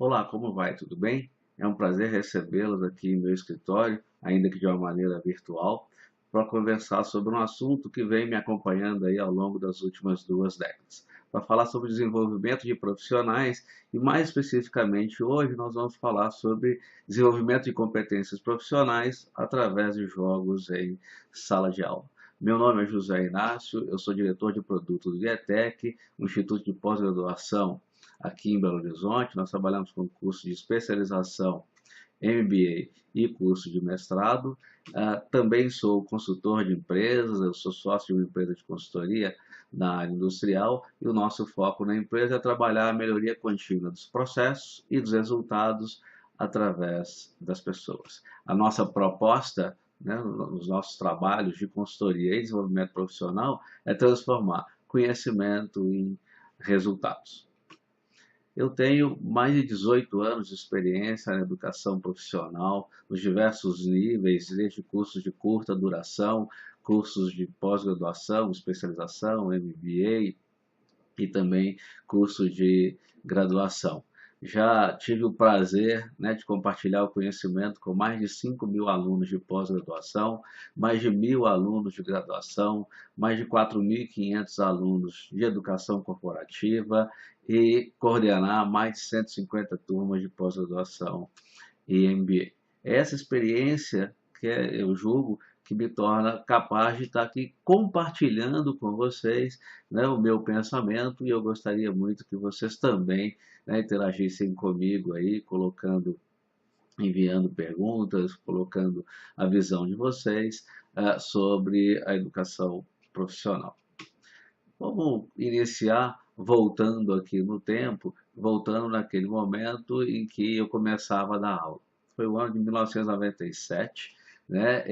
Olá, como vai? Tudo bem? É um prazer recebê-los aqui em meu escritório, ainda que de uma maneira virtual, para conversar sobre um assunto que vem me acompanhando aí ao longo das últimas 2 décadas. Para falar sobre desenvolvimento de profissionais e, mais especificamente, hoje nós vamos falar sobre desenvolvimento de competências profissionais através de jogos em sala de aula. Meu nome é José Inácio, eu sou diretor de produto do IETEC, um instituto de pós-graduação aqui em Belo Horizonte. Nós trabalhamos com curso de especialização, MBA e curso de mestrado. Também sou consultor de empresas, eu sou sócio de uma empresa de consultoria na área industrial e o nosso foco na empresa é trabalhar a melhoria contínua dos processos e dos resultados através das pessoas. A nossa proposta, né, nos nossos trabalhos de consultoria e desenvolvimento profissional é transformar conhecimento em resultados. Eu tenho mais de 18 anos de experiência na educação profissional, nos diversos níveis, desde cursos de curta duração, cursos de pós-graduação, especialização, MBA e também curso de graduação. Já tive o prazer, né, de compartilhar o conhecimento com mais de 5.000 alunos de pós-graduação, mais de 1.000 alunos de graduação, mais de 4.500 alunos de educação corporativa e coordenar mais de 150 turmas de pós-graduação e MBA. Essa experiência que eu julgo que me torna capaz de estar aqui compartilhando com vocês, né, o meu pensamento, e eu gostaria muito que vocês também, né, interagissem comigo aí, enviando perguntas, colocando a visão de vocês sobre a educação profissional. Vamos iniciar voltando aqui no tempo, voltando naquele momento em que eu começava a dar aula. Foi o ano de 1997, né?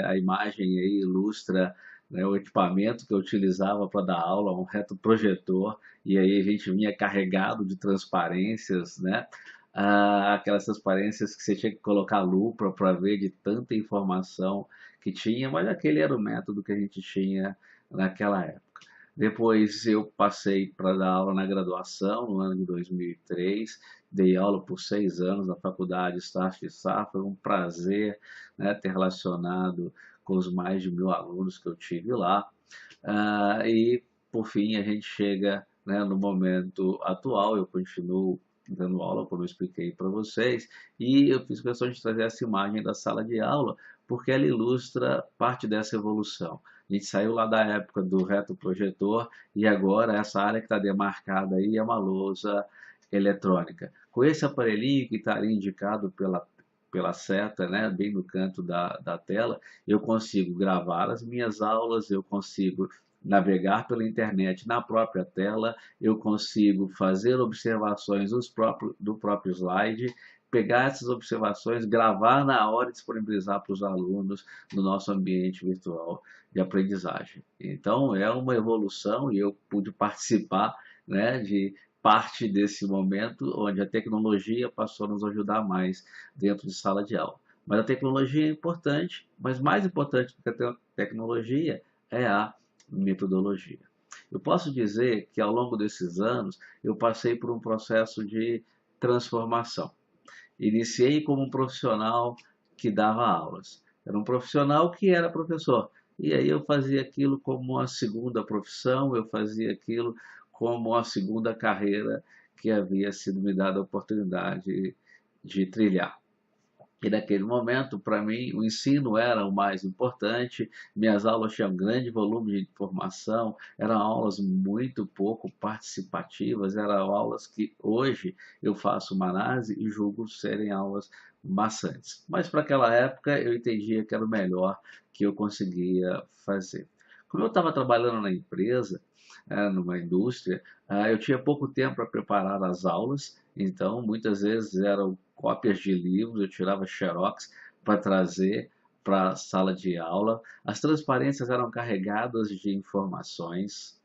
A imagem aí ilustra, né, o equipamento que eu utilizava para dar aula, um retroprojetor, e aí a gente vinha carregado de transparências, né? Aquelas transparências que você tinha que colocar lupa para ver de tanta informação que tinha, mas aquele era o método que a gente tinha naquela época. Depois eu passei para dar aula na graduação, no ano de 2003. Dei aula por 6 anos na faculdade Estácio de Sá. Foi um prazer, né, ter relacionado com os mais de 1.000 alunos que eu tive lá. E, por fim, a gente chega, né, no momento atual. Eu continuo dando aula, como eu expliquei para vocês, e eu fiz questão de trazer essa imagem da sala de aula, porque ela ilustra parte dessa evolução. A gente saiu lá da época do retroprojetor e agora essa área que está demarcada aí é uma lousa eletrônica. Com esse aparelhinho que está ali indicado pela seta, né, bem no canto da tela, eu consigo gravar as minhas aulas, eu consigo navegar pela internet na própria tela, eu consigo fazer observações do próprio slide, pegar essas observações, gravar na hora e disponibilizar para os alunos no nosso ambiente virtual de aprendizagem. Então, é uma evolução e eu pude participar, né, de parte desse momento onde a tecnologia passou a nos ajudar mais dentro de sala de aula. Mas a tecnologia é importante, mas mais importante do que a tecnologia é a metodologia. Eu posso dizer que ao longo desses anos eu passei por um processo de transformação. Iniciei como um profissional que dava aulas. Era um profissional que era professor. E aí eu fazia aquilo como uma segunda profissão, eu fazia aquilo como uma segunda carreira que havia sido me dada a oportunidade de trilhar. E naquele momento, para mim, o ensino era o mais importante, minhas aulas tinham um grande volume de informação, eram aulas muito pouco participativas, eram aulas que hoje eu faço uma análise e julgo serem aulas maçantes. Mas para aquela época eu entendia que era o melhor que eu conseguia fazer. Como eu estava trabalhando na empresa, numa indústria, eu tinha pouco tempo para preparar as aulas, então muitas vezes eram cópias de livros, eu tirava xerox para trazer para a sala de aula. As transparências eram carregadas de informações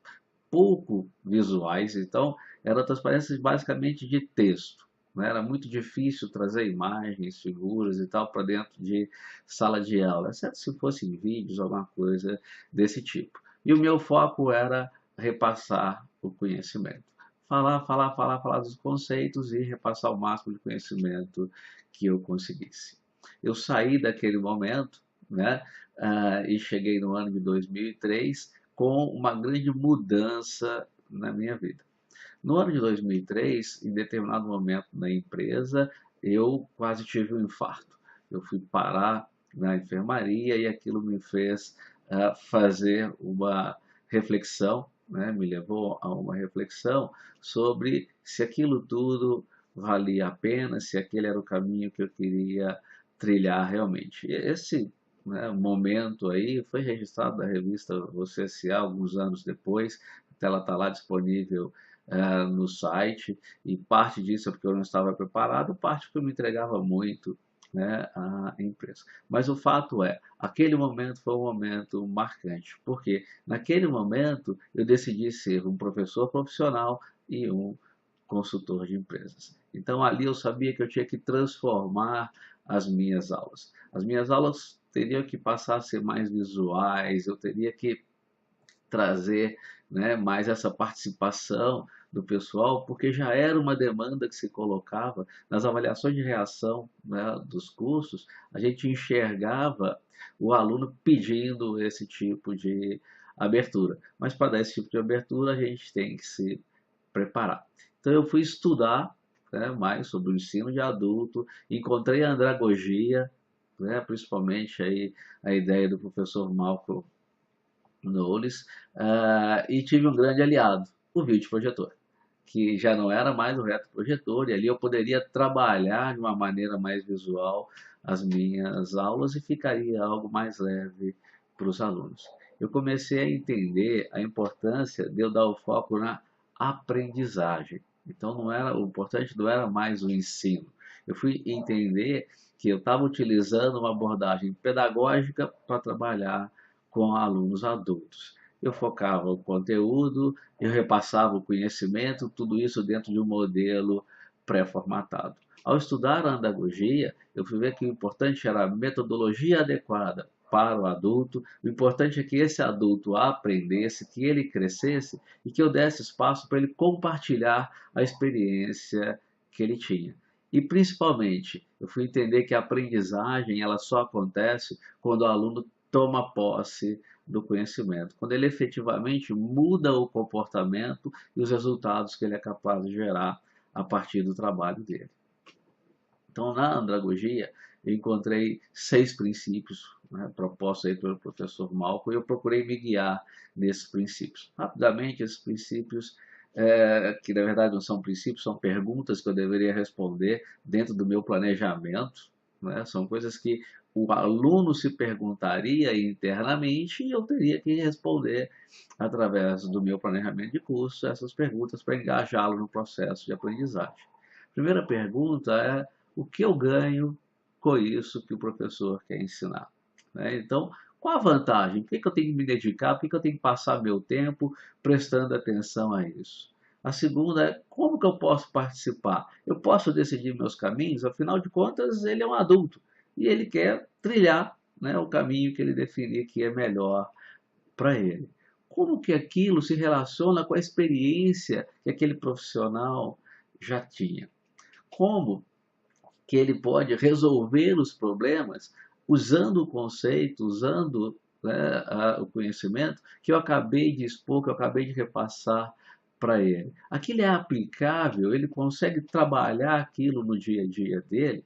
pouco visuais, então eram transparências basicamente de texto. Né? Era muito difícil trazer imagens, figuras e tal para dentro de sala de aula, exceto se fossem vídeos, alguma coisa desse tipo. E o meu foco era repassar o conhecimento. falar dos conceitos e repassar o máximo de conhecimento que eu conseguisse. Eu saí daquele momento, né, e cheguei no ano de 2003 com uma grande mudança na minha vida. No ano de 2003, em determinado momento na empresa, eu quase tive um infarto. Eu fui parar na enfermaria e aquilo me fez fazer uma reflexão, né? Me levou a uma reflexão sobre se aquilo tudo valia a pena, se aquele era o caminho que eu queria trilhar realmente. Esse, né, momento aí foi registrado na revista Você S.A. alguns anos depois, até ela está lá disponível no site, e parte disso é porque eu não estava preparado, parte porque eu me entregava muito, né, à empresa. Mas o fato é, aquele momento foi um momento marcante, porque naquele momento eu decidi ser um professor profissional e um consultor de empresas. Então ali eu sabia que eu tinha que transformar as minhas aulas. As minhas aulas teriam que passar a ser mais visuais, eu teria que trazer, né, mais essa participação do pessoal, porque já era uma demanda que se colocava nas avaliações de reação, né, dos cursos, a gente enxergava o aluno pedindo esse tipo de abertura. Mas para dar esse tipo de abertura, a gente tem que se preparar. Então eu fui estudar, né, mais sobre o ensino de adulto, encontrei a andragogia, né, principalmente aí a ideia do professor Malcolm Knowles, e tive um grande aliado, o vídeo-projetor, que já não era mais o retroprojetor, e ali eu poderia trabalhar de uma maneira mais visual as minhas aulas e ficaria algo mais leve para os alunos. Eu comecei a entender a importância de eu dar o foco na aprendizagem. Então não era, o importante não era mais o ensino. Eu fui entender que eu estava utilizando uma abordagem pedagógica para trabalhar com alunos adultos. Eu focava o conteúdo, eu repassava o conhecimento, tudo isso dentro de um modelo pré-formatado. Ao estudar a andragogia, eu fui ver que o importante era a metodologia adequada para o adulto, o importante é que esse adulto aprendesse, que ele crescesse e que eu desse espaço para ele compartilhar a experiência que ele tinha. E principalmente, eu fui entender que a aprendizagem ela só acontece quando o aluno toma posse do conhecimento, quando ele efetivamente muda o comportamento e os resultados que ele é capaz de gerar a partir do trabalho dele. Então, na andragogia, eu encontrei 6 princípios, né, propostos aí pelo professor Malcolm, e eu procurei me guiar nesses princípios. Rapidamente, esses princípios, que na verdade não são princípios, são perguntas que eu deveria responder dentro do meu planejamento, né, são coisas que o aluno se perguntaria internamente e eu teria que responder através do meu planejamento de curso essas perguntas para engajá-lo no processo de aprendizagem. A primeira pergunta é: o que eu ganho com isso que o professor quer ensinar? Né? Então, qual a vantagem? Por que eu tenho que me dedicar? Por que eu tenho que passar meu tempo prestando atenção a isso? A segunda é: como que eu posso participar? Eu posso decidir meus caminhos? Afinal de contas, ele é um adulto e ele quer trilhar, né, o caminho que ele definir que é melhor para ele. Como que aquilo se relaciona com a experiência que aquele profissional já tinha? Como que ele pode resolver os problemas usando o conceito, usando, né, o conhecimento que eu acabei de expor, que eu acabei de repassar para ele. Aquilo é aplicável, ele consegue trabalhar aquilo no dia a dia dele.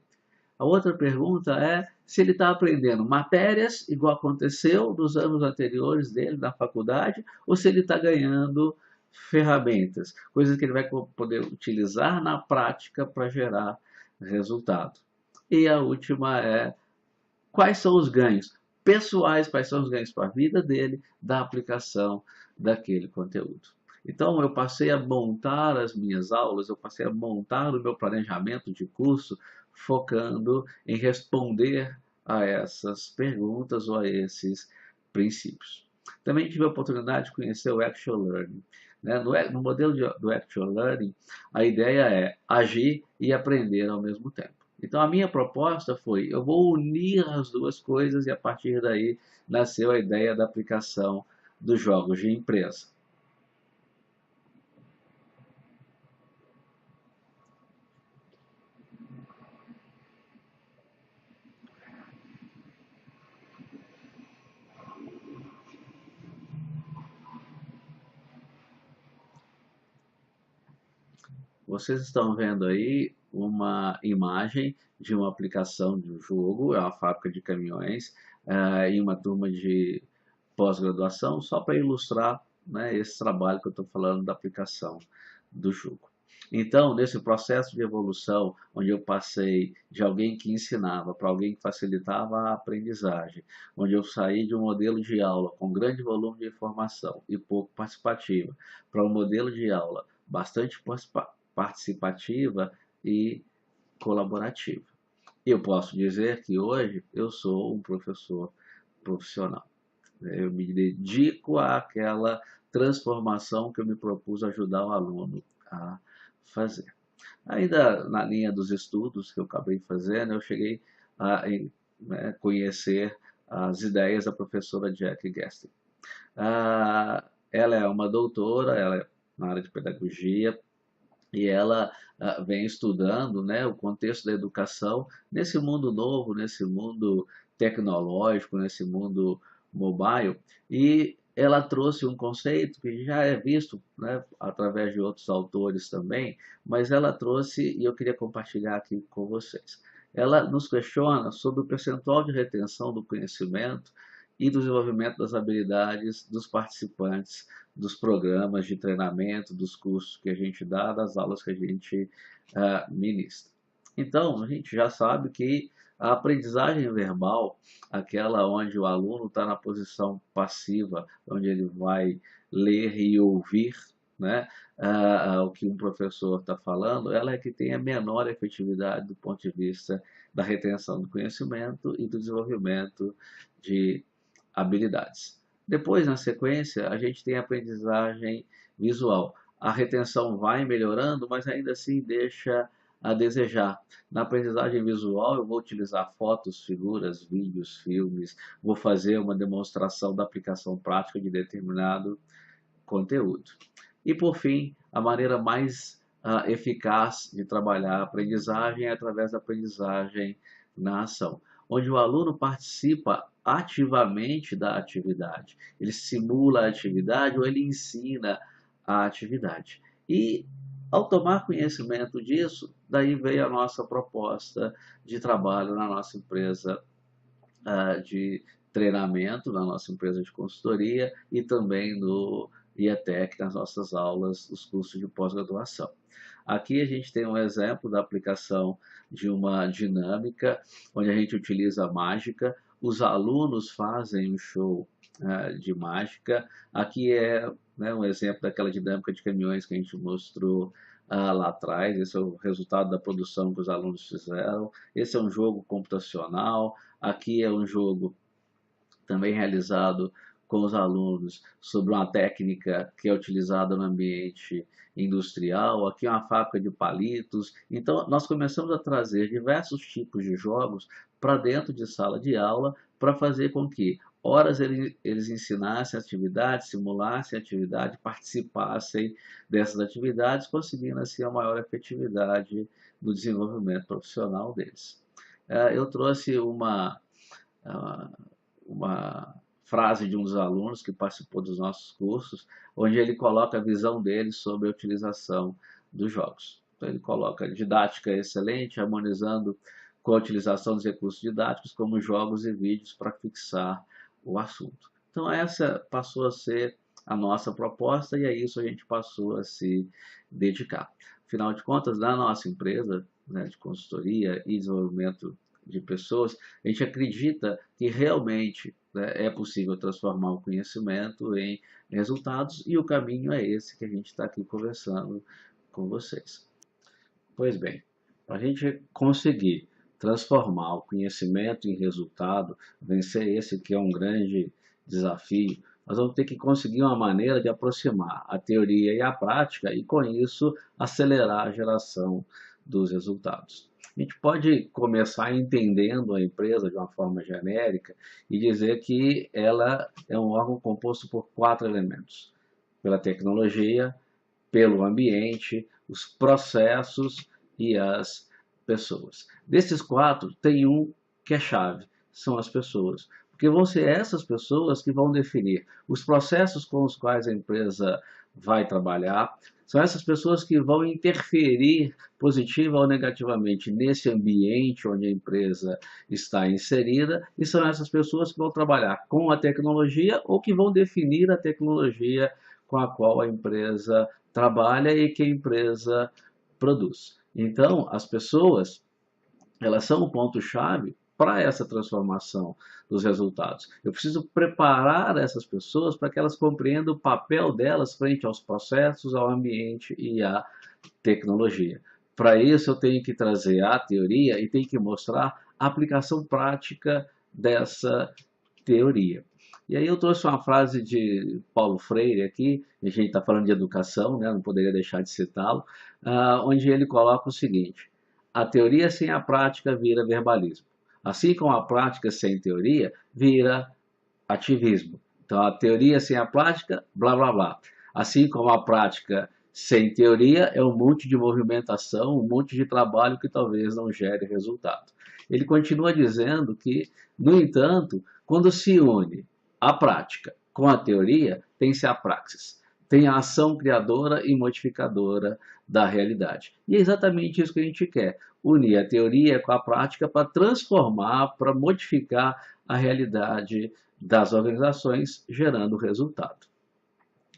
A outra pergunta é se ele está aprendendo matérias, igual aconteceu nos anos anteriores dele na faculdade, ou se ele está ganhando ferramentas, coisas que ele vai poder utilizar na prática para gerar resultado. E a última é: quais são os ganhos pessoais, quais são os ganhos para a vida dele da aplicação daquele conteúdo. Então, eu passei a montar as minhas aulas, eu passei a montar o meu planejamento de curso, focando em responder a essas perguntas ou a esses princípios. Também tive a oportunidade de conhecer o Actual Learning. Né? No modelo do Actual Learning, a ideia é agir e aprender ao mesmo tempo. Então a minha proposta foi: eu vou unir as duas coisas, e a partir daí nasceu a ideia da aplicação dos jogos de empresa. vocês estão vendo aí uma imagem de uma aplicação de um jogo, é uma fábrica de caminhões, em uma turma de pós-graduação, só para ilustrar, né, esse trabalho que eu estou falando da aplicação do jogo. Então, nesse processo de evolução, onde eu passei de alguém que ensinava para alguém que facilitava a aprendizagem, onde eu saí de um modelo de aula com grande volume de informação e pouco participativa, para um modelo de aula bastante participativa e colaborativa. Eu posso dizer que hoje eu sou um professor profissional. Eu me dedico àquela transformação que eu me propus ajudar o aluno a fazer. Ainda na linha dos estudos que eu acabei fazendo, eu cheguei a conhecer as ideias da professora Jack Gaston. Ela é uma doutora, ela é na área de pedagogia, e ela vem estudando, né, o contexto da educação nesse mundo novo, nesse mundo tecnológico, nesse mundo mobile, e ela trouxe um conceito que já é visto, né, através de outros autores também, mas ela trouxe, e eu queria compartilhar aqui com vocês. Ela nos questiona sobre o percentual de retenção do conhecimento e do desenvolvimento das habilidades dos participantes dos programas de treinamento, dos cursos que a gente dá, das aulas que a gente ministra. Então, a gente já sabe que a aprendizagem verbal, aquela onde o aluno está na posição passiva, onde ele vai ler e ouvir, né, o que um professor está falando, ela é que tem a menor efetividade do ponto de vista da retenção do conhecimento e do desenvolvimento de habilidades. Depois, na sequência, a gente tem a aprendizagem visual. A retenção vai melhorando, mas ainda assim deixa a desejar. Na aprendizagem visual, eu vou utilizar fotos, figuras, vídeos, filmes, vou fazer uma demonstração da aplicação prática de determinado conteúdo. E, por fim, a maneira mais eficaz de trabalhar a aprendizagem é através da aprendizagem na ação, onde o aluno participa ativamente da atividade. Ele simula a atividade ou ele ensina a atividade. E, ao tomar conhecimento disso, daí veio a nossa proposta de trabalho na nossa empresa de treinamento, na nossa empresa de consultoria e também no IETEC, nas nossas aulas, os cursos de pós-graduação. Aqui a gente tem um exemplo da aplicação de uma dinâmica, onde a gente utiliza a mágica, os alunos fazem um show de mágica. Aqui é, né, um exemplo daquela dinâmica de caminhões que a gente mostrou lá atrás. Esse é o resultado da produção que os alunos fizeram. Esse é um jogo computacional. Aqui é um jogo também realizado com os alunos sobre uma técnica que é utilizada no ambiente industrial. Aqui é uma fábrica de palitos. Então, nós começamos a trazer diversos tipos de jogos para dentro de sala de aula para fazer com que, horas, eles ensinassem atividades, simulassem atividade, participassem dessas atividades, conseguindo assim a maior efetividade no desenvolvimento profissional deles. Eu trouxe uma frase de um dos alunos que participou dos nossos cursos, onde ele coloca a visão dele sobre a utilização dos jogos. Então, ele coloca didática excelente, harmonizando com a utilização dos recursos didáticos, como jogos e vídeos, para fixar o assunto. Então, essa passou a ser a nossa proposta e a isso a gente passou a se dedicar. Afinal de contas, na nossa empresa, né, de consultoria e desenvolvimento de pessoas, a gente acredita que realmente, né, é possível transformar o conhecimento em resultados e o caminho é esse que a gente está aqui conversando com vocês. Pois bem, para a gente conseguir transformar o conhecimento em resultado, vencer esse que é um grande desafio, nós vamos ter que conseguir uma maneira de aproximar a teoria e a prática e, com isso, acelerar a geração dos resultados. A gente pode começar entendendo a empresa de uma forma genérica e dizer que ela é um órgão composto por 4 elementos: pela tecnologia, pelo ambiente, os processos e as pessoas. Desses 4, tem um que é chave, são as pessoas. Porque vão ser essas pessoas que vão definir os processos com os quais a empresa vai trabalhar. São essas pessoas que vão interferir positiva ou negativamente nesse ambiente onde a empresa está inserida, e são essas pessoas que vão trabalhar com a tecnologia ou que vão definir a tecnologia com a qual a empresa trabalha e que a empresa produz. Então, as pessoas, elas são o ponto-chave para essa transformação dos resultados. Eu preciso preparar essas pessoas para que elas compreendam o papel delas frente aos processos, ao ambiente e à tecnologia. Para isso, eu tenho que trazer a teoria e tenho que mostrar a aplicação prática dessa teoria. E aí eu trouxe uma frase de Paulo Freire aqui, a gente está falando de educação, né, não poderia deixar de citá-lo, onde ele coloca o seguinte: a teoria sem a prática vira verbalismo. Assim como a prática sem teoria vira ativismo. Então, a teoria sem a prática, blá blá blá. Assim como a prática sem teoria é um monte de movimentação, um monte de trabalho que talvez não gere resultado. Ele continua dizendo que, no entanto, quando se une a prática com a teoria, tem-se a praxis. Tem a ação criadora e modificadora da realidade. E é exatamente isso que a gente quer: unir a teoria com a prática para transformar, para modificar a realidade das organizações, gerando resultado.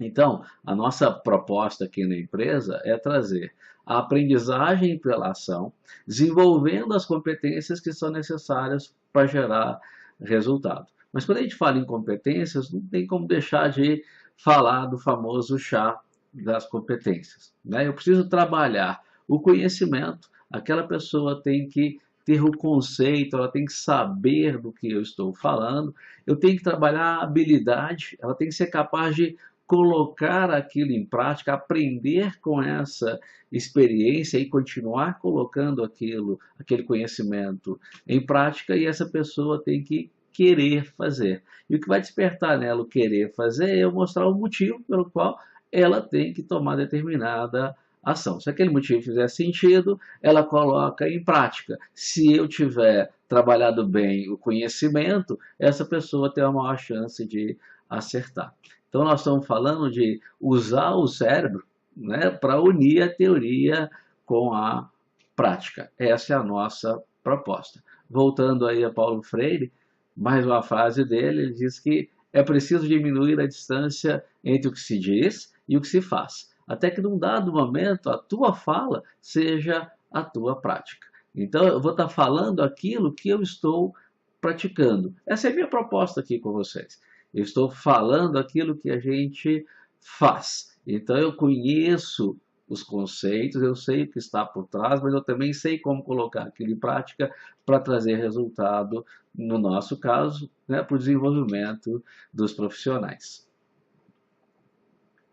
Então, a nossa proposta aqui na empresa é trazer a aprendizagem pela ação, desenvolvendo as competências que são necessárias para gerar resultado. Mas quando a gente fala em competências, não tem como deixar de falar do famoso chá das competências, né? Eu preciso trabalhar o conhecimento, aquela pessoa tem que ter o conceito, ela tem que saber do que eu estou falando, eu tenho que trabalhar a habilidade, ela tem que ser capaz de colocar aquilo em prática, aprender com essa experiência e continuar colocando aquele conhecimento em prática, e essa pessoa tem que querer fazer. E o que vai despertar nela o querer fazer é eu mostrar o motivo pelo qual ela tem que tomar determinada ação. Se aquele motivo fizer sentido, ela coloca em prática. Se eu tiver trabalhado bem o conhecimento, essa pessoa tem a maior chance de acertar. Então, nós estamos falando de usar o cérebro, né, para unir a teoria com a prática. Essa é a nossa proposta. Voltando aí a Paulo Freire, mais uma frase dele, ele diz que é preciso diminuir a distância entre o que se diz e o que se faz, até que num dado momento a tua fala seja a tua prática. Então, eu vou estar falando aquilo que eu estou praticando. Essa é a minha proposta aqui com vocês. Eu estou falando aquilo que a gente faz. Então, eu conheço os conceitos, eu sei o que está por trás, mas eu também sei como colocar aquilo em prática para trazer resultado, no nosso caso, né, para o desenvolvimento dos profissionais.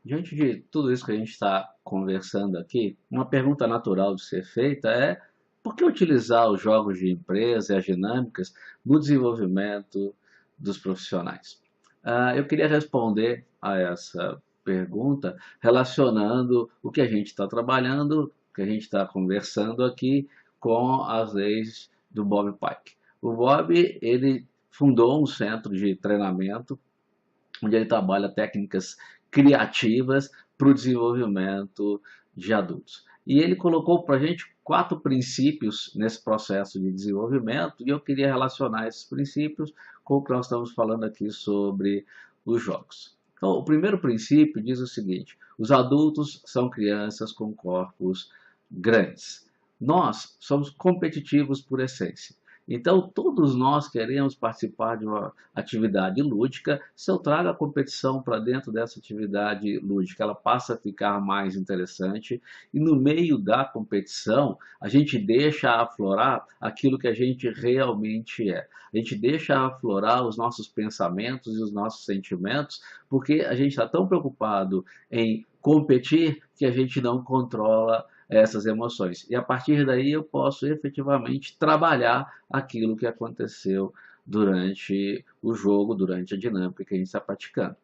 Diante de tudo isso que a gente está conversando aqui, uma pergunta natural de ser feita é: por que utilizar os jogos de empresa e as dinâmicas no desenvolvimento dos profissionais? Eu queria responder a essa pergunta relacionando o que a gente está trabalhando, o que a gente está conversando aqui, com as leis do Bob Pike. O Bob, ele fundou um centro de treinamento onde ele trabalha técnicas criativas para o desenvolvimento de adultos. E ele colocou para a gente 4 princípios nesse processo de desenvolvimento, e eu queria relacionar esses princípios com o que nós estamos falando aqui sobre os jogos. Então, o primeiro princípio diz o seguinte: os adultos são crianças com corpos grandes. Nós somos competitivos por essência. Então, todos nós queremos participar de uma atividade lúdica. Se eu trago a competição para dentro dessa atividade lúdica, ela passa a ficar mais interessante. E no meio da competição, a gente deixa aflorar aquilo que a gente realmente é. A gente deixa aflorar os nossos pensamentos e os nossos sentimentos, porque a gente está tão preocupado em competir que a gente não controla essas emoções. E a partir daí eu posso efetivamente trabalhar aquilo que aconteceu durante o jogo, durante a dinâmica que a gente está praticando.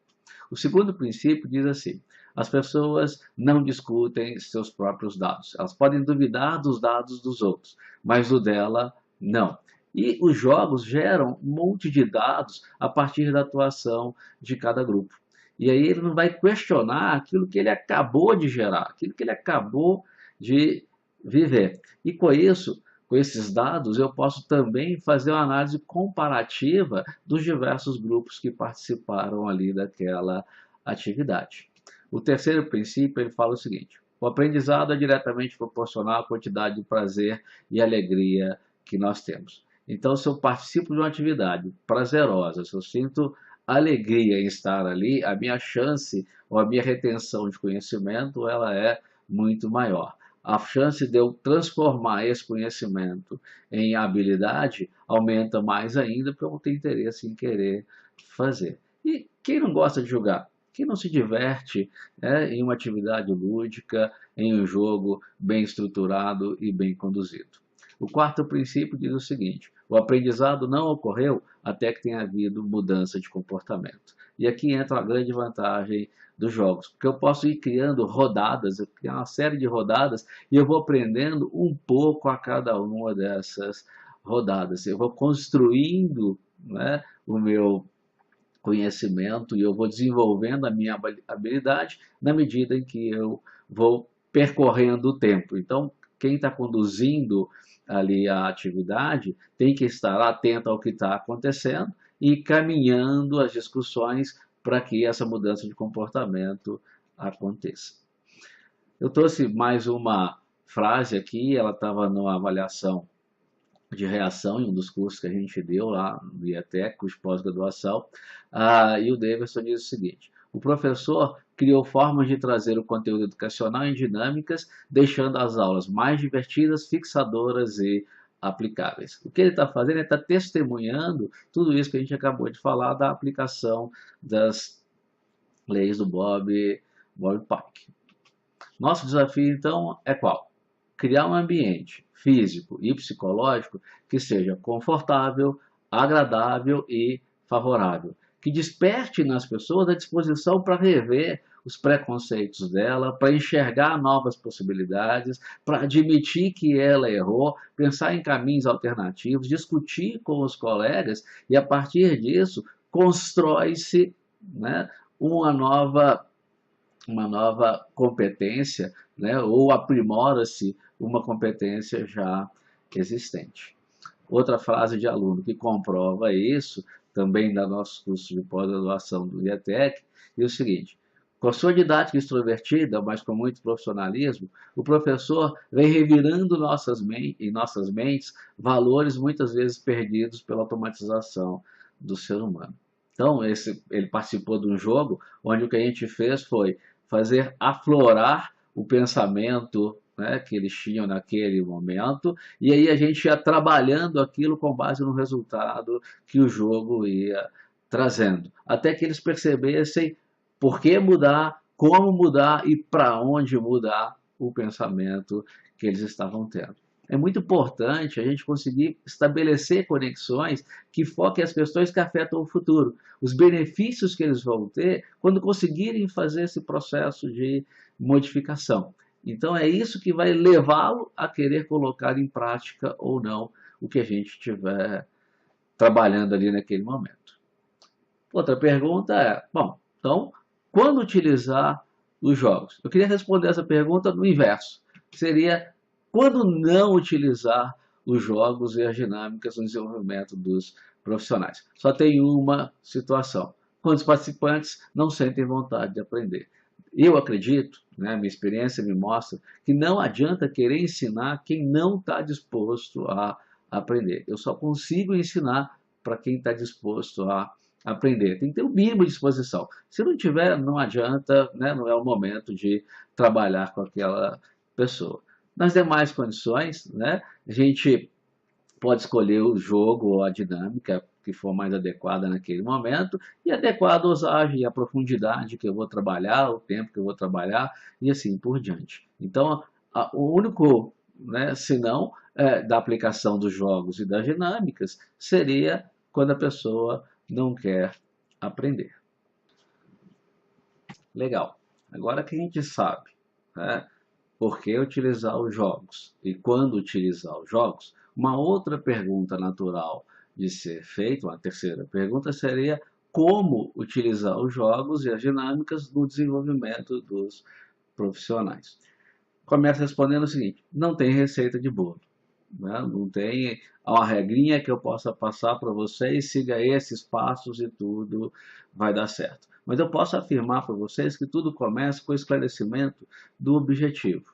O segundo princípio diz assim: as pessoas não discutem seus próprios dados. Elas podem duvidar dos dados dos outros, mas o dela não. E os jogos geram um monte de dados a partir da atuação de cada grupo. E aí ele não vai questionar aquilo que ele acabou de gerar, aquilo que ele acabou de viver. E com isso, com esses dados, eu posso também fazer uma análise comparativa dos diversos grupos que participaram ali daquela atividade. O terceiro princípio, ele fala o seguinte: o aprendizado é diretamente proporcional à quantidade de prazer e alegria que nós temos. Então, se eu participo de uma atividade prazerosa, se eu sinto alegria em estar ali, a minha chance ou a minha retenção de conhecimento, ela é muito maior. A chance de eu transformar esse conhecimento em habilidade aumenta mais ainda, porque eu vou ter interesse em querer fazer. E quem não gosta de jogar? Quem não se diverte, né, em uma atividade lúdica, em um jogo bem estruturado e bem conduzido? O quarto princípio diz o seguinte: o aprendizado não ocorreu até que tenha havido mudança de comportamento. E aqui entra a grande vantagem dos jogos, porque eu posso ir criando rodadas, eu criar uma série de rodadas e eu vou aprendendo um pouco a cada uma dessas rodadas. Eu vou construindo, né, o meu conhecimento e eu vou desenvolvendo a minha habilidade na medida em que eu vou percorrendo o tempo. Então, quem está conduzindo ali a atividade tem que estar atento ao que está acontecendo e caminhando as discussões para que essa mudança de comportamento aconteça. Eu trouxe mais uma frase aqui, ela estava numa avaliação de reação em um dos cursos que a gente deu lá no IETEC, curso de pós-graduação, e o Davidson diz o seguinte: o professor criou formas de trazer o conteúdo educacional em dinâmicas, deixando as aulas mais divertidas, fixadoras e aplicáveis. O que ele está fazendo é estar testemunhando tudo isso que a gente acabou de falar da aplicação das leis do Bob Pike. Nosso desafio, então, é qual? Criar um ambiente físico e psicológico que seja confortável, agradável e favorável, que desperte nas pessoas a disposição para rever os preconceitos dela, para enxergar novas possibilidades, para admitir que ela errou, pensar em caminhos alternativos, discutir com os colegas e, a partir disso, constrói-se, né, uma nova competência, né, ou aprimora-se uma competência já existente. Outra frase de aluno que comprova isso, também da nosso curso de pós-graduação do IETEC, é o seguinte: com a sua didática extrovertida, mas com muito profissionalismo, o professor vem revirando em nossas mentes valores muitas vezes perdidos pela automatização do ser humano. Então, ele participou de um jogo onde o que a gente fez foi fazer aflorar o pensamento, né, que eles tinham naquele momento, e aí a gente ia trabalhando aquilo com base no resultado que o jogo ia trazendo, até que eles percebessem por que mudar, como mudar e para onde mudar o pensamento que eles estavam tendo. É muito importante a gente conseguir estabelecer conexões que foquem as questões que afetam o futuro, os benefícios que eles vão ter quando conseguirem fazer esse processo de modificação. Então é isso que vai levá-lo a querer colocar em prática ou não o que a gente estiver trabalhando ali naquele momento. Outra pergunta é, bom, então, quando utilizar os jogos? Eu queria responder essa pergunta no inverso. Seria quando não utilizar os jogos e as dinâmicas no desenvolvimento dos profissionais. Só tem uma situação: quando os participantes não sentem vontade de aprender. Eu acredito, né, minha experiência me mostra, que não adianta querer ensinar quem não está disposto a aprender. Eu só consigo ensinar para quem está disposto a aprender. Tem que ter o mínimo de disposição. Se não tiver, não adianta, né, não é o momento de trabalhar com aquela pessoa. Nas demais condições, né, a gente pode escolher o jogo ou a dinâmica que for mais adequada naquele momento e adequar a dosagem, a profundidade que eu vou trabalhar, o tempo que eu vou trabalhar e assim por diante. Então, o único, né, senão, da aplicação dos jogos e das dinâmicas seria quando a pessoa não quer aprender. Legal. Agora que a gente sabe, né, por que utilizar os jogos e quando utilizar os jogos, uma outra pergunta natural de ser feita, uma terceira pergunta, seria como utilizar os jogos e as dinâmicas no desenvolvimento dos profissionais. Começa respondendo o seguinte: não tem receita de bolo, né? Não tem uma regrinha que eu possa passar para vocês, siga esses passos e tudo vai dar certo. Mas eu posso afirmar para vocês que tudo começa com o esclarecimento do objetivo.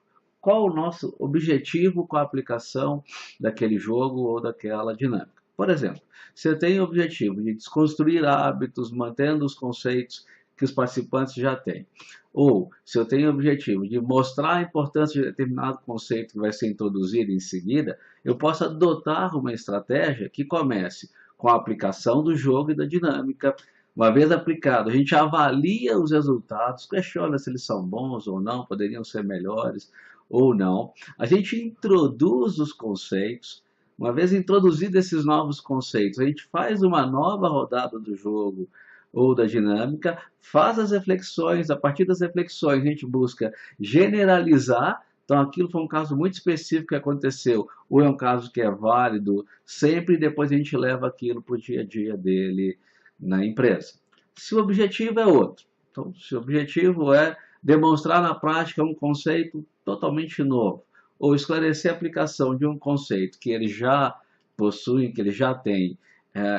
Qual o nosso objetivo com a aplicação daquele jogo ou daquela dinâmica? Por exemplo, se eu tenho o objetivo de desconstruir hábitos, mantendo os conceitos que os participantes já têm, ou se eu tenho o objetivo de mostrar a importância de determinado conceito que vai ser introduzido em seguida, eu posso adotar uma estratégia que comece com a aplicação do jogo e da dinâmica. Uma vez aplicado, a gente avalia os resultados, questiona se eles são bons ou não, poderiam ser melhores ou não. A gente introduz os conceitos. Uma vez introduzidos esses novos conceitos, a gente faz uma nova rodada do jogo ou da dinâmica, faz as reflexões, a partir das reflexões a gente busca generalizar. Então aquilo foi um caso muito específico que aconteceu, ou é um caso que é válido sempre, e depois a gente leva aquilo para o dia a dia dele na empresa. Se o objetivo é outro, então se o objetivo é demonstrar na prática um conceito totalmente novo, ou esclarecer a aplicação de um conceito que ele já possui, que ele já tem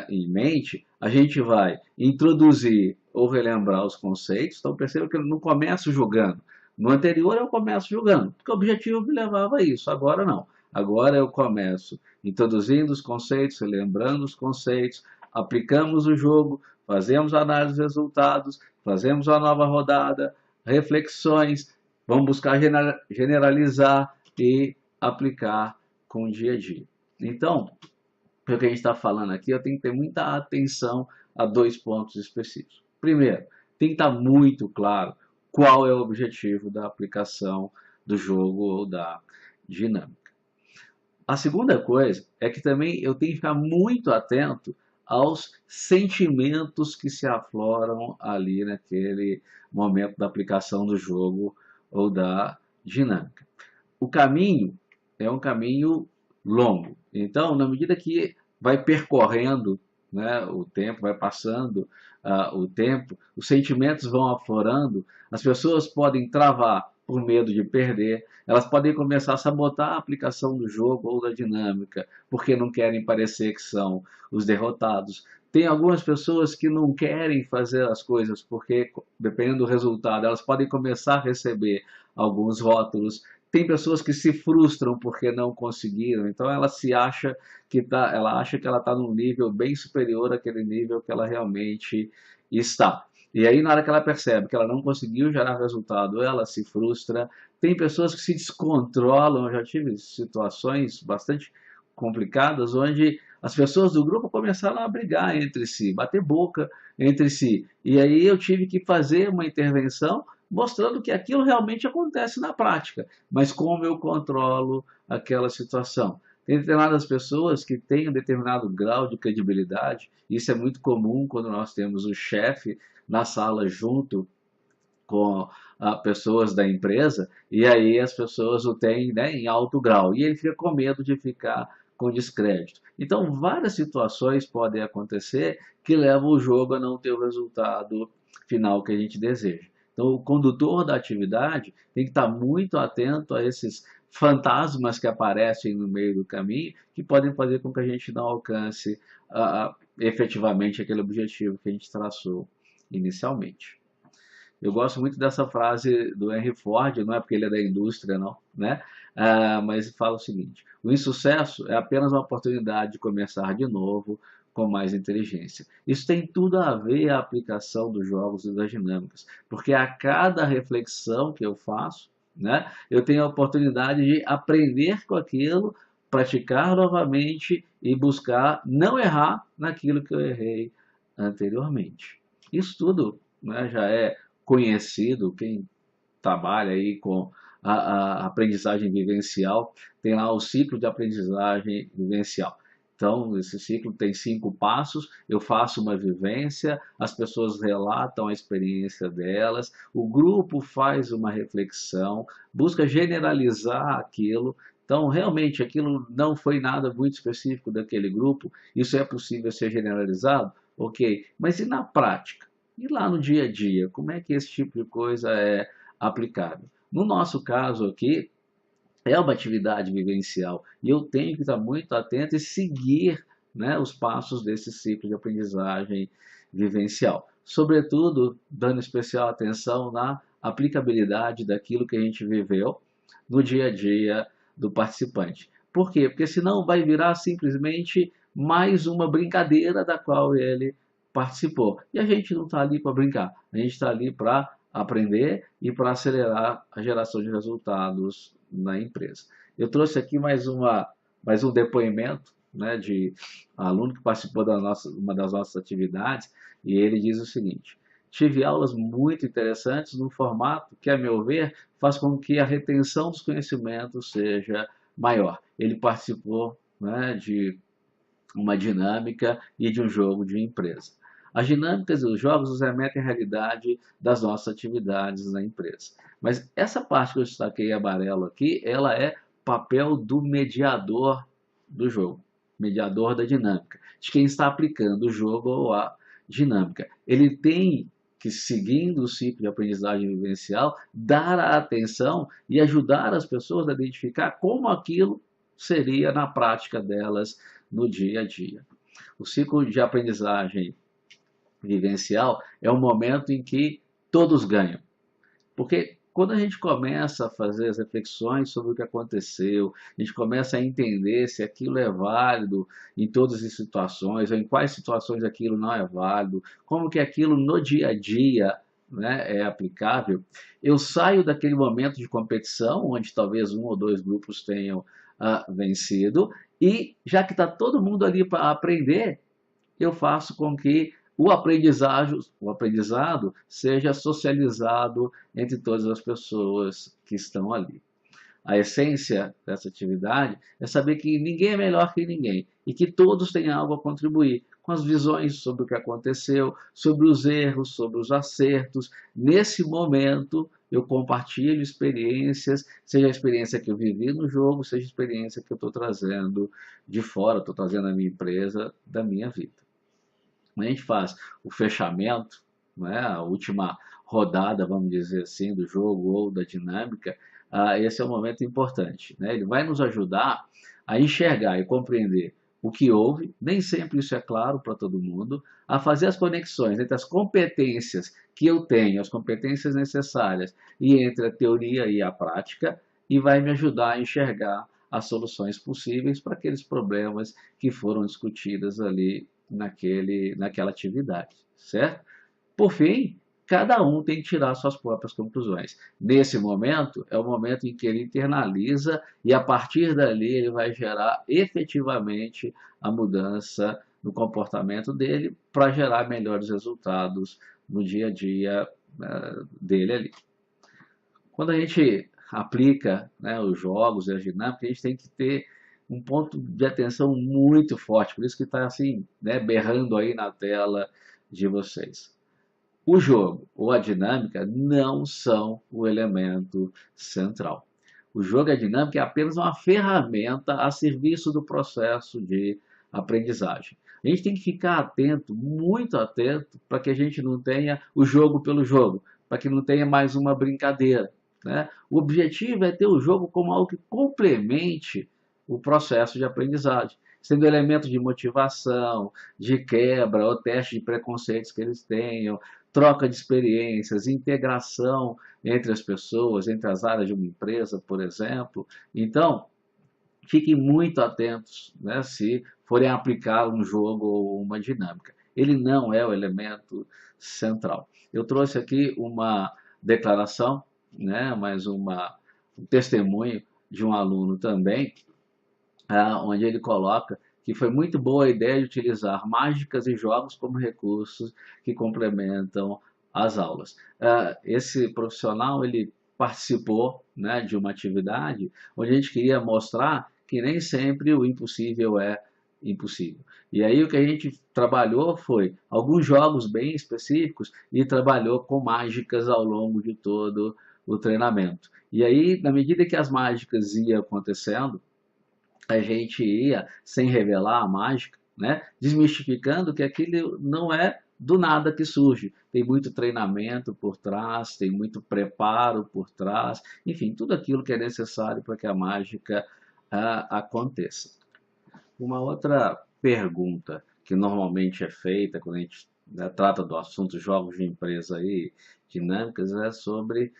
em mente, a gente vai introduzir ou relembrar os conceitos. Então perceba que eu não começo jogando. No anterior eu começo jogando, porque o objetivo me levava a isso. Agora não. Agora eu começo introduzindo os conceitos, relembrando os conceitos, aplicamos o jogo, fazemos análise dos resultados, fazemos uma nova rodada, reflexões, vamos buscar generalizar e aplicar com o dia a dia. Então, pelo que a gente está falando aqui, eu tenho que ter muita atenção a dois pontos específicos. Primeiro, tem que estar muito claro qual é o objetivo da aplicação do jogo ou da dinâmica. A segunda coisa é que também eu tenho que ficar muito atento aos sentimentos que se afloram ali naquele momento da aplicação do jogo ou da dinâmica. O caminho é um caminho longo. Então, na medida que vai percorrendo, né, o tempo, vai passando o tempo, os sentimentos vão aflorando, as pessoas podem travar por medo de perder, elas podem começar a sabotar a aplicação do jogo ou da dinâmica, porque não querem parecer que são os derrotados. Tem algumas pessoas que não querem fazer as coisas porque, dependendo do resultado, elas podem começar a receber alguns rótulos. Tem pessoas que se frustram porque não conseguiram, então ela acha que ela está num nível bem superior àquele nível que ela realmente está. E aí, na hora que ela percebe que ela não conseguiu gerar resultado, ela se frustra. Tem pessoas que se descontrolam. Eu já tive situações bastante complicadas onde as pessoas do grupo começaram a brigar entre si, bater boca entre si. E aí eu tive que fazer uma intervenção mostrando que aquilo realmente acontece na prática, mas como eu controlo aquela situação. Tem determinadas pessoas que têm um determinado grau de credibilidade, isso é muito comum quando nós temos o chefe na sala junto com pessoas da empresa, e aí as pessoas o têm, né, em alto grau, e ele fica com medo de ficar com descrédito. Então, várias situações podem acontecer que levam o jogo a não ter o resultado final que a gente deseja. Então, o condutor da atividade tem que estar muito atento a esses fantasmas que aparecem no meio do caminho, que podem fazer com que a gente não alcance efetivamente aquele objetivo que a gente traçou inicialmente. Eu gosto muito dessa frase do Henry Ford, não é porque ele é da indústria, não, né? Mas fala o seguinte: o insucesso é apenas uma oportunidade de começar de novo com mais inteligência. Isso tem tudo a ver a aplicação dos jogos e das dinâmicas, porque a cada reflexão que eu faço, né, eu tenho a oportunidade de aprender com aquilo, praticar novamente e buscar não errar naquilo que eu errei anteriormente. Isso tudo, né, já é conhecido. Quem trabalha aí com a aprendizagem vivencial tem lá o ciclo de aprendizagem vivencial. Então, esse ciclo tem 5 passos. Eu faço uma vivência, as pessoas relatam a experiência delas, o grupo faz uma reflexão, busca generalizar aquilo. Então, realmente, aquilo não foi nada muito específico daquele grupo. Isso é possível ser generalizado? Ok, mas e na prática? E lá no dia a dia, como é que esse tipo de coisa é aplicável? No nosso caso aqui, é uma atividade vivencial e eu tenho que estar muito atento e seguir, né, os passos desse ciclo de aprendizagem vivencial. Sobretudo, dando especial atenção na aplicabilidade daquilo que a gente viveu no dia a dia do participante. Por quê? Porque senão vai virar simplesmente mais uma brincadeira da qual ele participou. E a gente não está ali para brincar, a gente está ali para aprender e para acelerar a geração de resultados na empresa. Eu trouxe aqui mais um depoimento, né, de aluno que participou da uma das nossas atividades, e ele diz o seguinte: tive aulas muito interessantes no formato que, a meu ver, faz com que a retenção dos conhecimentos seja maior. Ele participou, né, de uma dinâmica e de um jogo de empresa. As dinâmicas e os jogos remetem à realidade das nossas atividades na empresa. Mas essa parte que eu destaquei em amarelo aqui, ela é papel do mediador do jogo, mediador da dinâmica, de quem está aplicando o jogo ou a dinâmica. Ele tem que, seguindo o ciclo de aprendizagem vivencial, dar a atenção e ajudar as pessoas a identificar como aquilo seria na prática delas no dia a dia. O ciclo de aprendizagem vivencial é um momento em que todos ganham. Porque quando a gente começa a fazer as reflexões sobre o que aconteceu, a gente começa a entender se aquilo é válido em todas as situações, ou em quais situações aquilo não é válido, como que aquilo no dia a dia, né, é aplicável, eu saio daquele momento de competição, onde talvez um ou dois grupos tenham vencido, e já que está todo mundo ali para aprender, eu faço com que o aprendizado seja socializado entre todas as pessoas que estão ali. A essência dessa atividade é saber que ninguém é melhor que ninguém e que todos têm algo a contribuir com as visões sobre o que aconteceu, sobre os erros, sobre os acertos. Nesse momento, eu compartilho experiências, seja a experiência que eu vivi no jogo, seja a experiência que eu estou trazendo de fora, estou trazendo a minha empresa, da minha vida. Quando a gente faz o fechamento, né, a última rodada, vamos dizer assim, do jogo ou da dinâmica, esse é um momento importante, né? Ele vai nos ajudar a enxergar e compreender o que houve, nem sempre isso é claro para todo mundo, a fazer as conexões entre as competências que eu tenho, as competências necessárias, e entre a teoria e a prática, e vai me ajudar a enxergar as soluções possíveis para aqueles problemas que foram discutidos ali naquela atividade, certo? Por fim, cada um tem que tirar suas próprias conclusões. Nesse momento, é o momento em que ele internaliza e, a partir dali, ele vai gerar efetivamente a mudança no comportamento dele para gerar melhores resultados no dia a dia dele ali. Quando a gente aplica, né, os jogos e as dinâmicas, a gente tem que ter um ponto de atenção muito forte, por isso que está assim, né, berrando aí na tela de vocês. O jogo ou a dinâmica não são o elemento central. O jogo e a dinâmica é apenas uma ferramenta a serviço do processo de aprendizagem. A gente tem que ficar atento, muito atento, para que a gente não tenha o jogo pelo jogo, para que não tenha mais uma brincadeira, né? O objetivo é ter o jogo como algo que complemente o processo de aprendizagem, sendo elemento de motivação, de quebra ou teste de preconceitos que eles tenham, troca de experiências, integração entre as pessoas, entre as áreas de uma empresa, por exemplo. Então, fiquem muito atentos, né, se forem aplicar um jogo ou uma dinâmica. Ele não é o elemento central. Eu trouxe aqui uma declaração, né, um testemunho de um aluno também, onde ele coloca que foi muito boa a ideia de utilizar mágicas e jogos como recursos que complementam as aulas. Esse profissional ele participou, né, de uma atividade onde a gente queria mostrar que nem sempre o impossível é impossível. E aí o que a gente trabalhou foi alguns jogos bem específicos e trabalhou com mágicas ao longo de todo o treinamento. E aí, na medida que as mágicas iam acontecendo, a gente ia, sem revelar a mágica, né? Desmistificando que aquilo não é do nada que surge. Tem muito treinamento por trás, tem muito preparo por trás, enfim, tudo aquilo que é necessário para que a mágica aconteça. Uma outra pergunta que normalmente é feita quando a gente, né, trata do assunto jogos de empresa e dinâmicas é sobre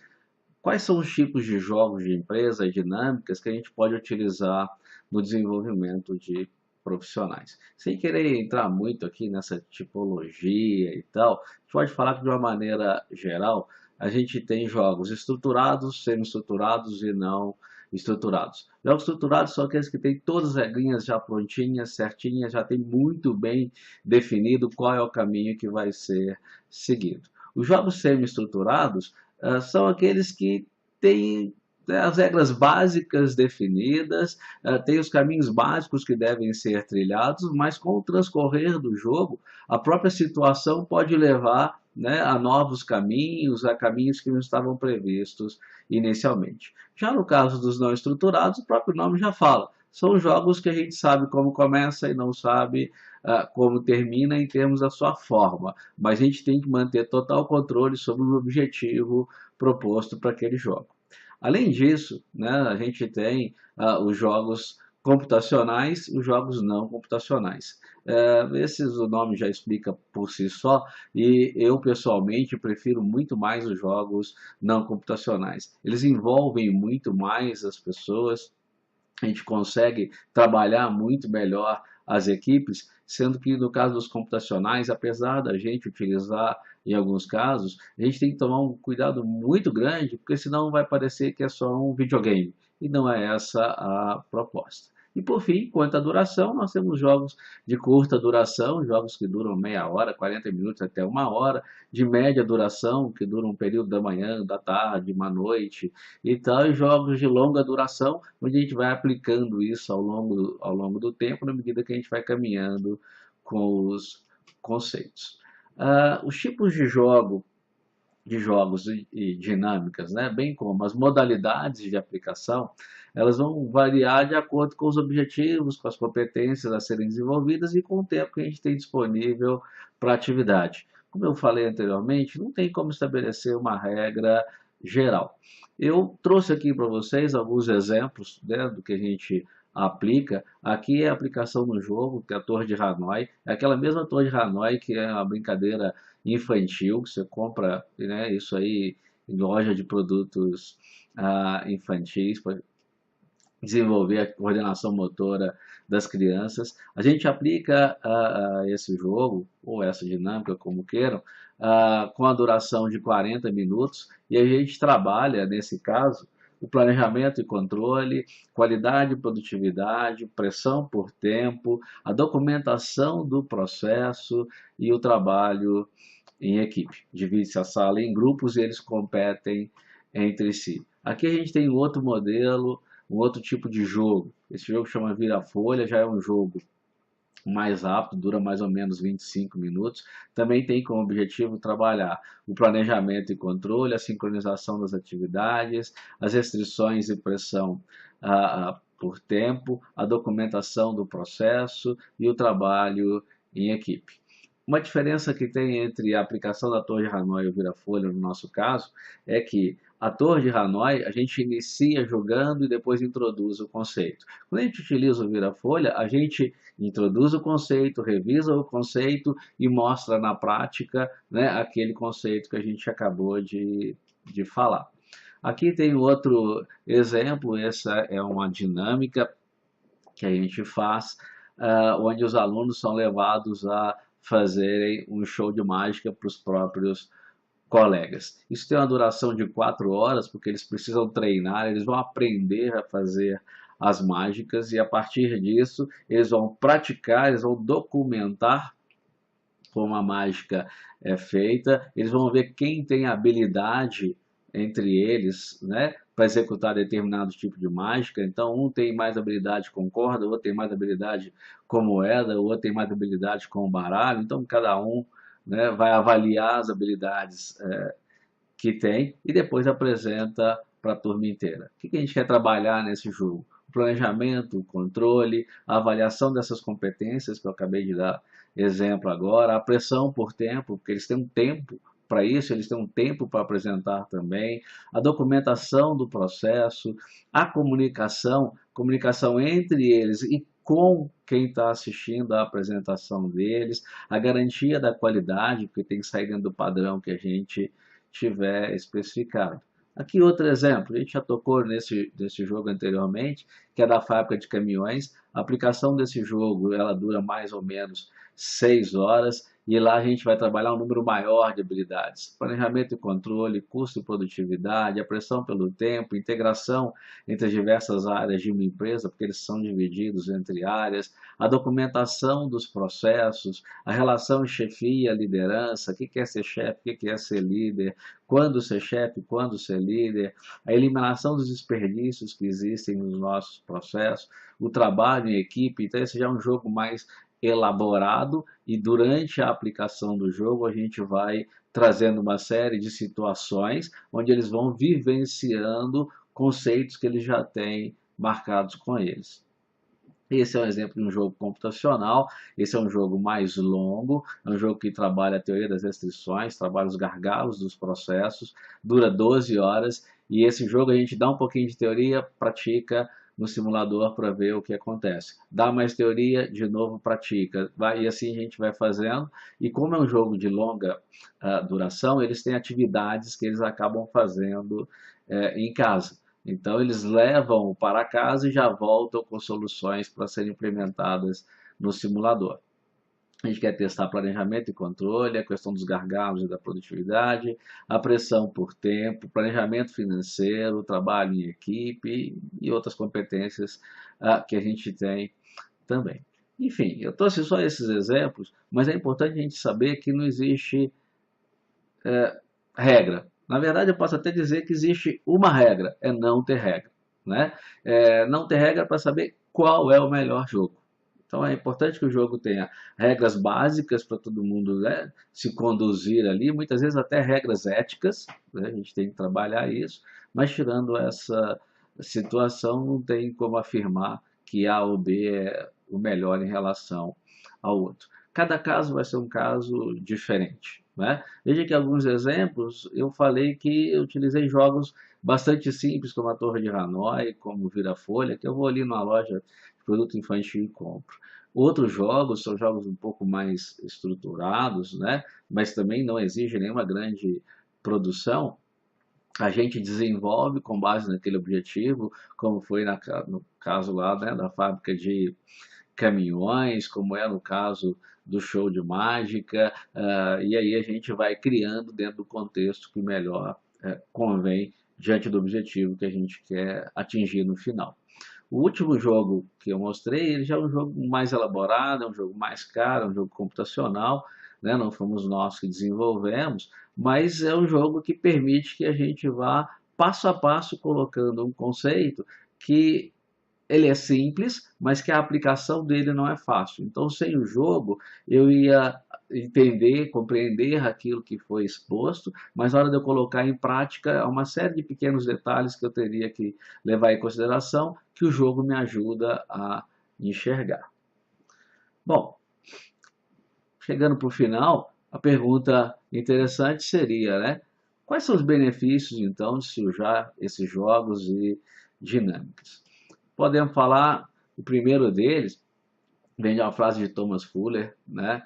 quais são os tipos de jogos de empresa e dinâmicas que a gente pode utilizar no desenvolvimento de profissionais. Sem querer entrar muito aqui nessa tipologia e tal, a gente pode falar que de uma maneira geral, a gente tem jogos estruturados, semi-estruturados e não estruturados. Jogos estruturados são aqueles que têm todas as regrinhas já prontinhas, certinhas, já tem muito bem definido qual é o caminho que vai ser seguido. Os jogos semi-estruturados são aqueles que têm, né, as regras básicas definidas, têm os caminhos básicos que devem ser trilhados, mas com o transcorrer do jogo, a própria situação pode levar, né, a novos caminhos, a caminhos que não estavam previstos inicialmente. Já no caso dos não estruturados, o próprio nome já fala. São jogos que a gente sabe como começa e não sabe como termina em termos da sua forma, mas a gente tem que manter total controle sobre o objetivo proposto para aquele jogo. Além disso, né, a gente tem os jogos computacionais e os jogos não computacionais. Esses o nome já explica por si só, e eu pessoalmente prefiro muito mais os jogos não computacionais. Eles envolvem muito mais as pessoas, a gente consegue trabalhar muito melhor as equipes, sendo que no caso dos computacionais, apesar da gente utilizar em alguns casos, a gente tem que tomar um cuidado muito grande, porque senão vai parecer que é só um videogame, e não é essa a proposta. E por fim, quanto à duração, nós temos jogos de curta duração, jogos que duram meia hora, 40 minutos até uma hora, de média duração, que duram um período da manhã, da tarde, uma noite e tal, e jogos de longa duração, onde a gente vai aplicando isso ao longo do tempo, na medida que a gente vai caminhando com os conceitos. Os tipos de jogos e dinâmicas, né, bem como as modalidades de aplicação, elas vão variar de acordo com os objetivos, com as competências a serem desenvolvidas e com o tempo que a gente tem disponível para a atividade. Como eu falei anteriormente, não tem como estabelecer uma regra geral. Eu trouxe aqui para vocês alguns exemplos, né, do que a gente aplica. Aqui é a aplicação no jogo, que é a Torre de Hanoi. É aquela mesma Torre de Hanoi que é uma brincadeira infantil, que você compra, né, isso aí em loja de produtos infantis para desenvolver a coordenação motora das crianças. A gente aplica esse jogo, ou essa dinâmica, como queiram, com a duração de 40 minutos, e a gente trabalha, nesse caso, o planejamento e controle, qualidade e produtividade, pressão por tempo, a documentação do processo e o trabalho em equipe. Divide-se a sala em grupos e eles competem entre si. Aqui a gente tem outro modelo, um outro tipo de jogo. Esse jogo chama Vira-Folha, já é um jogo mais rápido, dura mais ou menos 25 minutos. Também tem como objetivo trabalhar o planejamento e controle, a sincronização das atividades, as restrições e pressão por tempo, a documentação do processo e o trabalho em equipe. Uma diferença que tem entre a aplicação da Torre de Hanoi e o Vira-Folha, no nosso caso, é que a Torre de Hanoi a gente inicia jogando e depois introduz o conceito. Quando a gente utiliza o Vira-Folha, a gente introduz o conceito, revisa o conceito e mostra na prática, né, aquele conceito que a gente acabou de falar. Aqui tem outro exemplo, essa é uma dinâmica que a gente faz, onde os alunos são levados a fazerem um show de mágica para os próprios colegas. Isso tem uma duração de 4 horas, porque eles precisam treinar, eles vão aprender a fazer as mágicas e a partir disso eles vão praticar, eles vão documentar como a mágica é feita, eles vão ver quem tem habilidade entre eles, né, para executar determinado tipo de mágica. Então, um tem mais habilidade com corda, o outro tem mais habilidade com moeda, o outro tem mais habilidade com baralho. Então, cada um, né, vai avaliar as habilidades que tem e depois apresenta para a turma inteira. O que a gente quer trabalhar nesse jogo? O planejamento, o controle, a avaliação dessas competências que eu acabei de dar exemplo agora, a pressão por tempo, porque eles têm um tempo para isso, eles têm um tempo para apresentar também, a documentação do processo, a comunicação entre eles e com quem está assistindo a apresentação deles, a garantia da qualidade, porque tem que sair dentro do padrão que a gente tiver especificado. Aqui outro exemplo, a gente já tocou nesse jogo anteriormente, que é da fábrica de caminhões. A aplicação desse jogo ela dura mais ou menos 6 horas e lá a gente vai trabalhar um número maior de habilidades. Planejamento e controle, custo e produtividade, a pressão pelo tempo, integração entre as diversas áreas de uma empresa, porque eles são divididos entre áreas, a documentação dos processos, a relação chefia, liderança, o que é ser chefe, o que é ser líder, quando ser chefe, quando ser líder, a eliminação dos desperdícios que existem nos nossos processos, o trabalho em equipe. Então esse já é um jogo mais elaborado e durante a aplicação do jogo a gente vai trazendo uma série de situações onde eles vão vivenciando conceitos que eles já têm marcados com eles. Esse é um exemplo de um jogo computacional, esse é um jogo mais longo, é um jogo que trabalha a teoria das restrições, trabalha os gargalos dos processos, dura 12 horas, e esse jogo a gente dá um pouquinho de teoria, pratica no simulador para ver o que acontece. Dá mais teoria, de novo pratica, e assim a gente vai fazendo, e como é um jogo de longa duração, eles têm atividades que eles acabam fazendo em casa. Então, eles levam para casa e já voltam com soluções para serem implementadas no simulador. A gente quer testar planejamento e controle, a questão dos gargalos e da produtividade, a pressão por tempo, planejamento financeiro, trabalho em equipe e outras competências que a gente tem também. Enfim, eu trouxe só esses exemplos, mas é importante a gente saber que não existe regra. Na verdade, eu posso até dizer que existe uma regra, é não ter regra. Né? Não ter regra para saber qual é o melhor jogo. Então é importante que o jogo tenha regras básicas para todo mundo, né, se conduzir ali, muitas vezes até regras éticas, né, a gente tem que trabalhar isso, mas tirando essa situação, não tem como afirmar que A ou B é o melhor em relação ao outro. Cada caso vai ser um caso diferente. Né? Veja que alguns exemplos eu falei que eu utilizei jogos bastante simples, como a Torre de Hanoi, como Vira-Folha, que eu vou ali numa loja de produto infantil e compro. Outros jogos são jogos um pouco mais estruturados, né? Mas também não exigem nenhuma grande produção. A gente desenvolve com base naquele objetivo, como foi no caso lá, né, da fábrica de caminhões, como é no caso do show de mágica, e aí a gente vai criando dentro do contexto que melhor convém diante do objetivo que a gente quer atingir no final. O último jogo que eu mostrei, ele já é um jogo mais elaborado, é um jogo mais caro, é um jogo computacional, né? Não fomos nós que desenvolvemos, mas é um jogo que permite que a gente vá passo a passo colocando um conceito que ele é simples, mas que a aplicação dele não é fácil. Então, sem o jogo, eu ia entender, compreender aquilo que foi exposto, mas na hora de eu colocar em prática, há uma série de pequenos detalhes que eu teria que levar em consideração, que o jogo me ajuda a enxergar. Bom, chegando para o final, a pergunta interessante seria, né? Quais são os benefícios, então, de se usar esses jogos e dinâmicas? Podemos falar, o primeiro deles vem de uma frase de Thomas Fuller, né?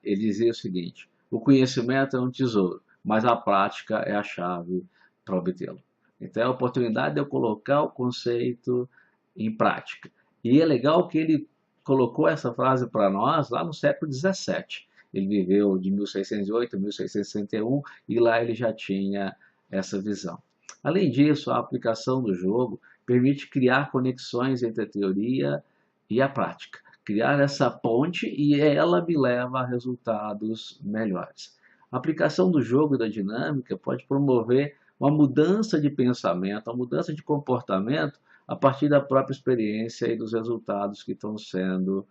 Ele dizia o seguinte: o conhecimento é um tesouro, mas a prática é a chave para obtê-lo. Então é a oportunidade de eu colocar o conceito em prática. E é legal que ele colocou essa frase para nós lá no século XVII. Ele viveu de 1608 a 1661 e lá ele já tinha essa visão. Além disso, a aplicação do jogo permite criar conexões entre a teoria e a prática, criar essa ponte e ela me leva a resultados melhores. A aplicação do jogo e da dinâmica pode promover uma mudança de pensamento, uma mudança de comportamento a partir da própria experiência e dos resultados que estão sendo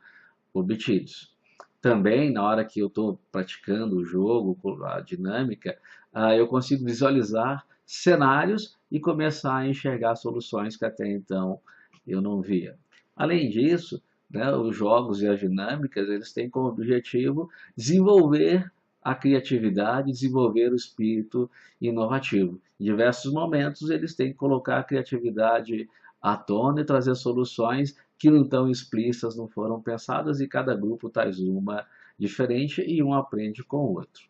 obtidos. Também, na hora que eu estou praticando o jogo, a dinâmica, eu consigo visualizar cenários e começar a enxergar soluções que até então eu não via. Além disso, né, os jogos e as dinâmicas, eles têm como objetivo desenvolver a criatividade, desenvolver o espírito inovativo. Em diversos momentos, eles têm que colocar a criatividade à tona e trazer soluções que não estão explícitas, não foram pensadas, e cada grupo traz uma diferente e um aprende com o outro.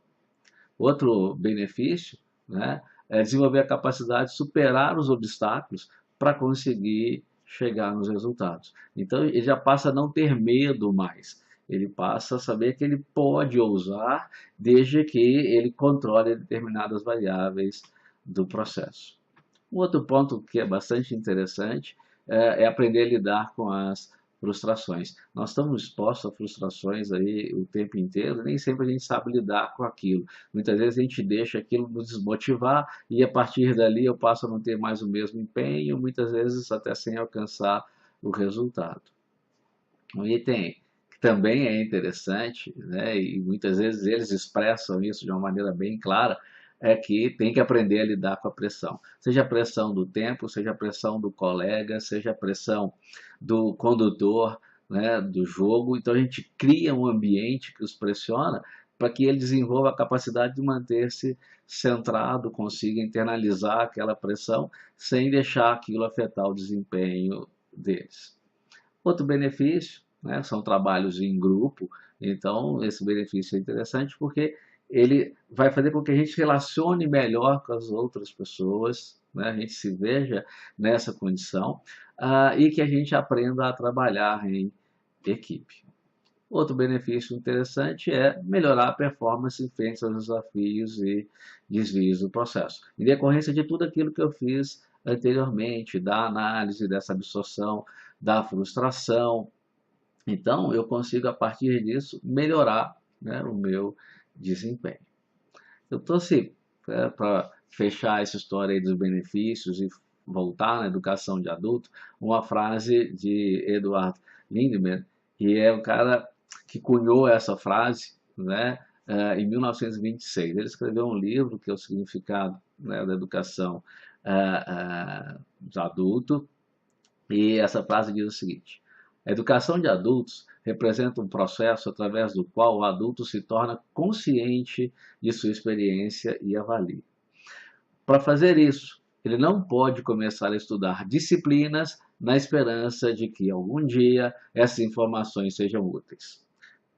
Outro benefício, né, é desenvolver a capacidade de superar os obstáculos para conseguir chegar nos resultados. Então, ele já passa a não ter medo mais. Ele passa a saber que ele pode ousar, desde que ele controle determinadas variáveis do processo. Um outro ponto que é bastante interessante é aprender a lidar com as frustrações. Nós estamos expostos a frustrações aí o tempo inteiro, e nem sempre a gente sabe lidar com aquilo. Muitas vezes a gente deixa aquilo nos desmotivar e a partir dali eu passo a não ter mais o mesmo empenho, muitas vezes até sem alcançar o resultado. Um item que também é interessante, né, e muitas vezes eles expressam isso de uma maneira bem clara, é que tem que aprender a lidar com a pressão. Seja a pressão do tempo, seja a pressão do colega, seja a pressão do condutor, né, do jogo. Então a gente cria um ambiente que os pressiona para que ele desenvolva a capacidade de manter-se centrado, consiga internalizar aquela pressão sem deixar aquilo afetar o desempenho deles. Outro benefício, né, são trabalhos em grupo, então esse benefício é interessante porque ele vai fazer com que a gente relacione melhor com as outras pessoas, né, a gente se veja nessa condição, e que a gente aprenda a trabalhar em equipe. Outro benefício interessante é melhorar a performance frente aos desafios e desvios do processo. Em decorrência de tudo aquilo que eu fiz anteriormente, da análise, dessa absorção, da frustração, então eu consigo, a partir disso, melhorar, né, o meu desempenho. Eu trouxe, para fechar essa história aí dos benefícios e voltar na educação de adulto, uma frase de Eduard Lindemann, que é o cara que cunhou essa frase, né, em 1926. Ele escreveu um livro que é o significado, né, da educação de adulto, e essa frase diz o seguinte: a educação de adultos representa um processo através do qual o adulto se torna consciente de sua experiência e avalia. Para fazer isso, ele não pode começar a estudar disciplinas na esperança de que algum dia essas informações sejam úteis.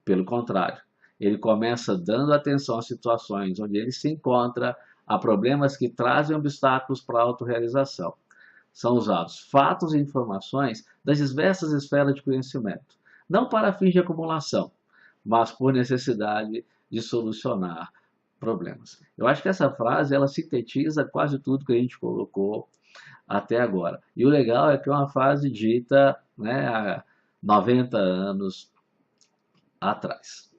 Pelo contrário, ele começa dando atenção às situações onde ele se encontra, a problemas que trazem obstáculos para a autorrealização. São usados fatos e informações das diversas esferas de conhecimento, não para fins de acumulação, mas por necessidade de solucionar problemas. Eu acho que essa frase ela sintetiza quase tudo que a gente colocou até agora. E o legal é que é uma frase dita, né, há 90 anos atrás.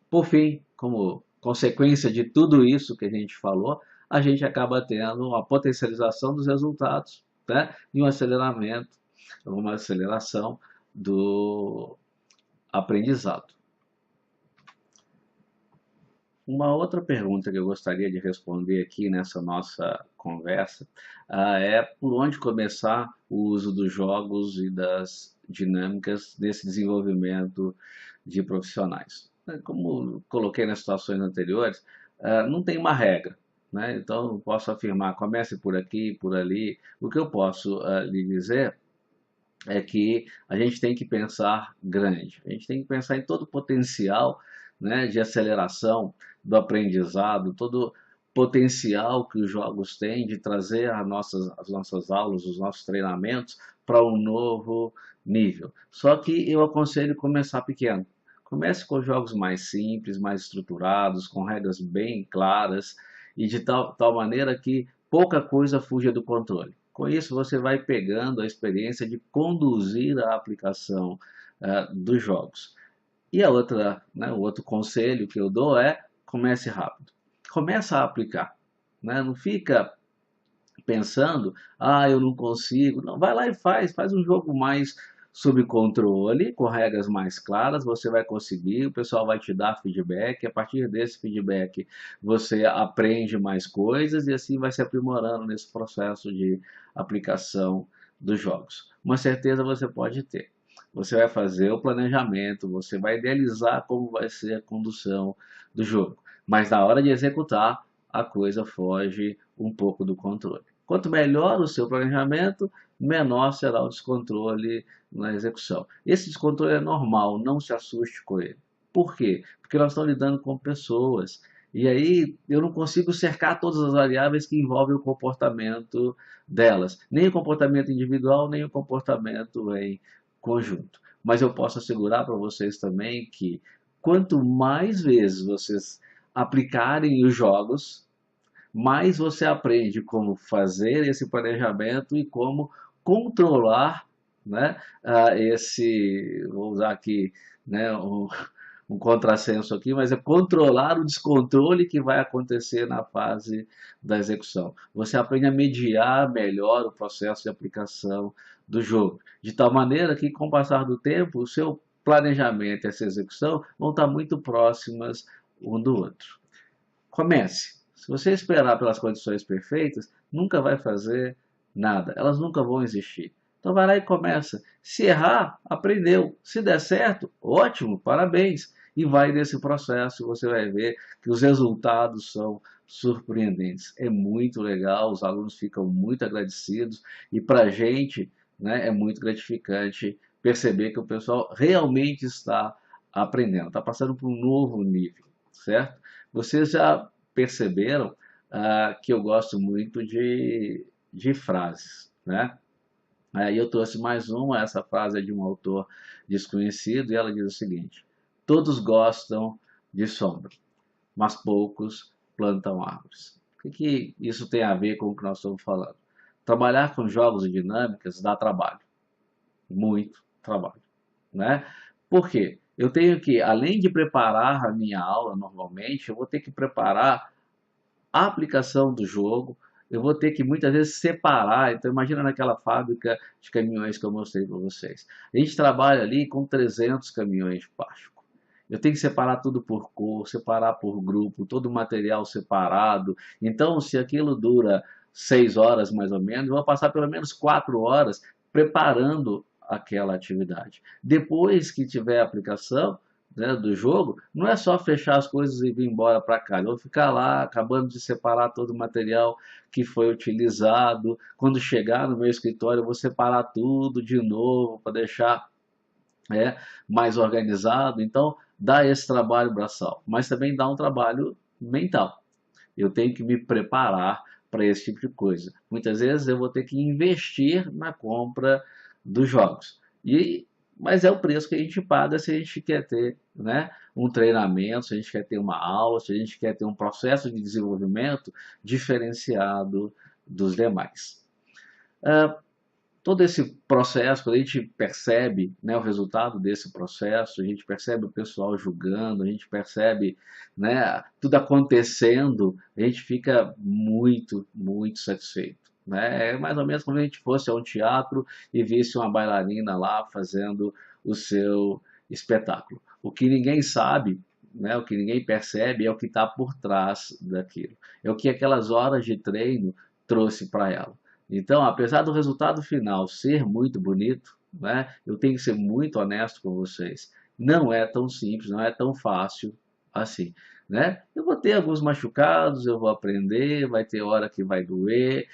Por fim, como consequência de tudo isso que a gente falou, a gente acaba tendo uma potencialização dos resultados, né, e um aceleramento, uma aceleração do aprendizado. Uma outra pergunta que eu gostaria de responder aqui nessa nossa conversa é por onde começar o uso dos jogos e das dinâmicas nesse desenvolvimento de profissionais. Como coloquei nas situações anteriores, não tem uma regra, né? Então, eu posso afirmar, comece por aqui, por ali. O que eu posso lhe dizer é que a gente tem que pensar grande, a gente tem que pensar em todo o potencial, né, de aceleração do aprendizado, todo o potencial que os jogos têm de trazer as nossas aulas, os nossos treinamentos para um novo nível. Só que eu aconselho começar pequeno. Comece com jogos mais simples, mais estruturados, com regras bem claras e de tal maneira que pouca coisa fuja do controle. Com isso, você vai pegando a experiência de conduzir a aplicação dos jogos. E o outro conselho que eu dou é comece rápido. Começa a aplicar. Né? Não fica pensando, eu não consigo. Não, vai lá e faz um jogo mais sob controle, com regras mais claras, você vai conseguir, o pessoal vai te dar feedback, a partir desse feedback você aprende mais coisas e assim vai se aprimorando nesse processo de aplicação dos jogos. Uma certeza você pode ter. Você vai fazer o planejamento, você vai idealizar como vai ser a condução do jogo, mas na hora de executar, a coisa foge um pouco do controle. Quanto melhor o seu planejamento, menor será o descontrole na execução. Esse descontrole é normal, não se assuste com ele. Por quê? Porque nós estamos lidando com pessoas. E aí eu não consigo cercar todas as variáveis que envolvem o comportamento delas. Nem o comportamento individual, nem o comportamento em conjunto. Mas eu posso assegurar para vocês também que quanto mais vezes vocês aplicarem os jogos, mais você aprende como fazer esse planejamento e como controlar, né, vou usar aqui, né, um contrassenso aqui, mas é controlar o descontrole que vai acontecer na fase da execução. Você aprende a mediar melhor o processo de aplicação do jogo, de tal maneira que, com o passar do tempo, o seu planejamento e essa execução vão estar muito próximas um do outro. Comece. Se você esperar pelas condições perfeitas, nunca vai fazer nada. Elas nunca vão existir. Então vai lá e começa. Se errar, aprendeu. Se der certo, ótimo, parabéns. E vai nesse processo, você vai ver que os resultados são surpreendentes. É muito legal, os alunos ficam muito agradecidos e para a gente, né, é muito gratificante perceber que o pessoal realmente está aprendendo, está passando por um novo nível, certo? Vocês já perceberam que eu gosto muito de frases, né? Aí eu trouxe mais uma, essa frase é de um autor desconhecido, e ela diz o seguinte: todos gostam de sombra, mas poucos plantam árvores. O que isso tem a ver com o que nós estamos falando? Trabalhar com jogos e dinâmicas dá trabalho, muito trabalho, né? Por quê? Eu tenho que, além de preparar a minha aula normalmente, eu vou ter que preparar a aplicação do jogo, eu vou ter que muitas vezes separar. Então, imagina naquela fábrica de caminhões que eu mostrei para vocês. A gente trabalha ali com 300 caminhões de plástico. Eu tenho que separar tudo por cor, separar por grupo, todo o material separado. Então, se aquilo dura 6 horas mais ou menos, eu vou passar pelo menos 4 horas preparando aquela atividade. Depois que tiver a aplicação, né, do jogo, não é só fechar as coisas e vir embora para casa. Eu vou ficar lá acabando de separar todo o material que foi utilizado. Quando chegar no meu escritório, eu vou separar tudo de novo para deixar mais organizado. Então, dá esse trabalho braçal, mas também dá um trabalho mental. Eu tenho que me preparar para esse tipo de coisa. Muitas vezes eu vou ter que investir na compra dos jogos. Mas é o preço que a gente paga se a gente quer ter, né, um treinamento, se a gente quer ter uma aula, se a gente quer ter um processo de desenvolvimento diferenciado dos demais. Todo esse processo, quando a gente percebe, né, o resultado desse processo, a gente percebe o pessoal julgando, a gente percebe, né, tudo acontecendo, a gente fica muito, muito satisfeito. Né? É mais ou menos como se a gente fosse a um teatro e visse uma bailarina lá fazendo o seu espetáculo. O que ninguém sabe, né, o que ninguém percebe é o que está por trás daquilo. É o que aquelas horas de treino trouxe para ela. Então, apesar do resultado final ser muito bonito, né, eu tenho que ser muito honesto com vocês. Não é tão simples, não é tão fácil assim. Né? Eu vou ter alguns machucados, eu vou aprender, vai ter hora que vai doer,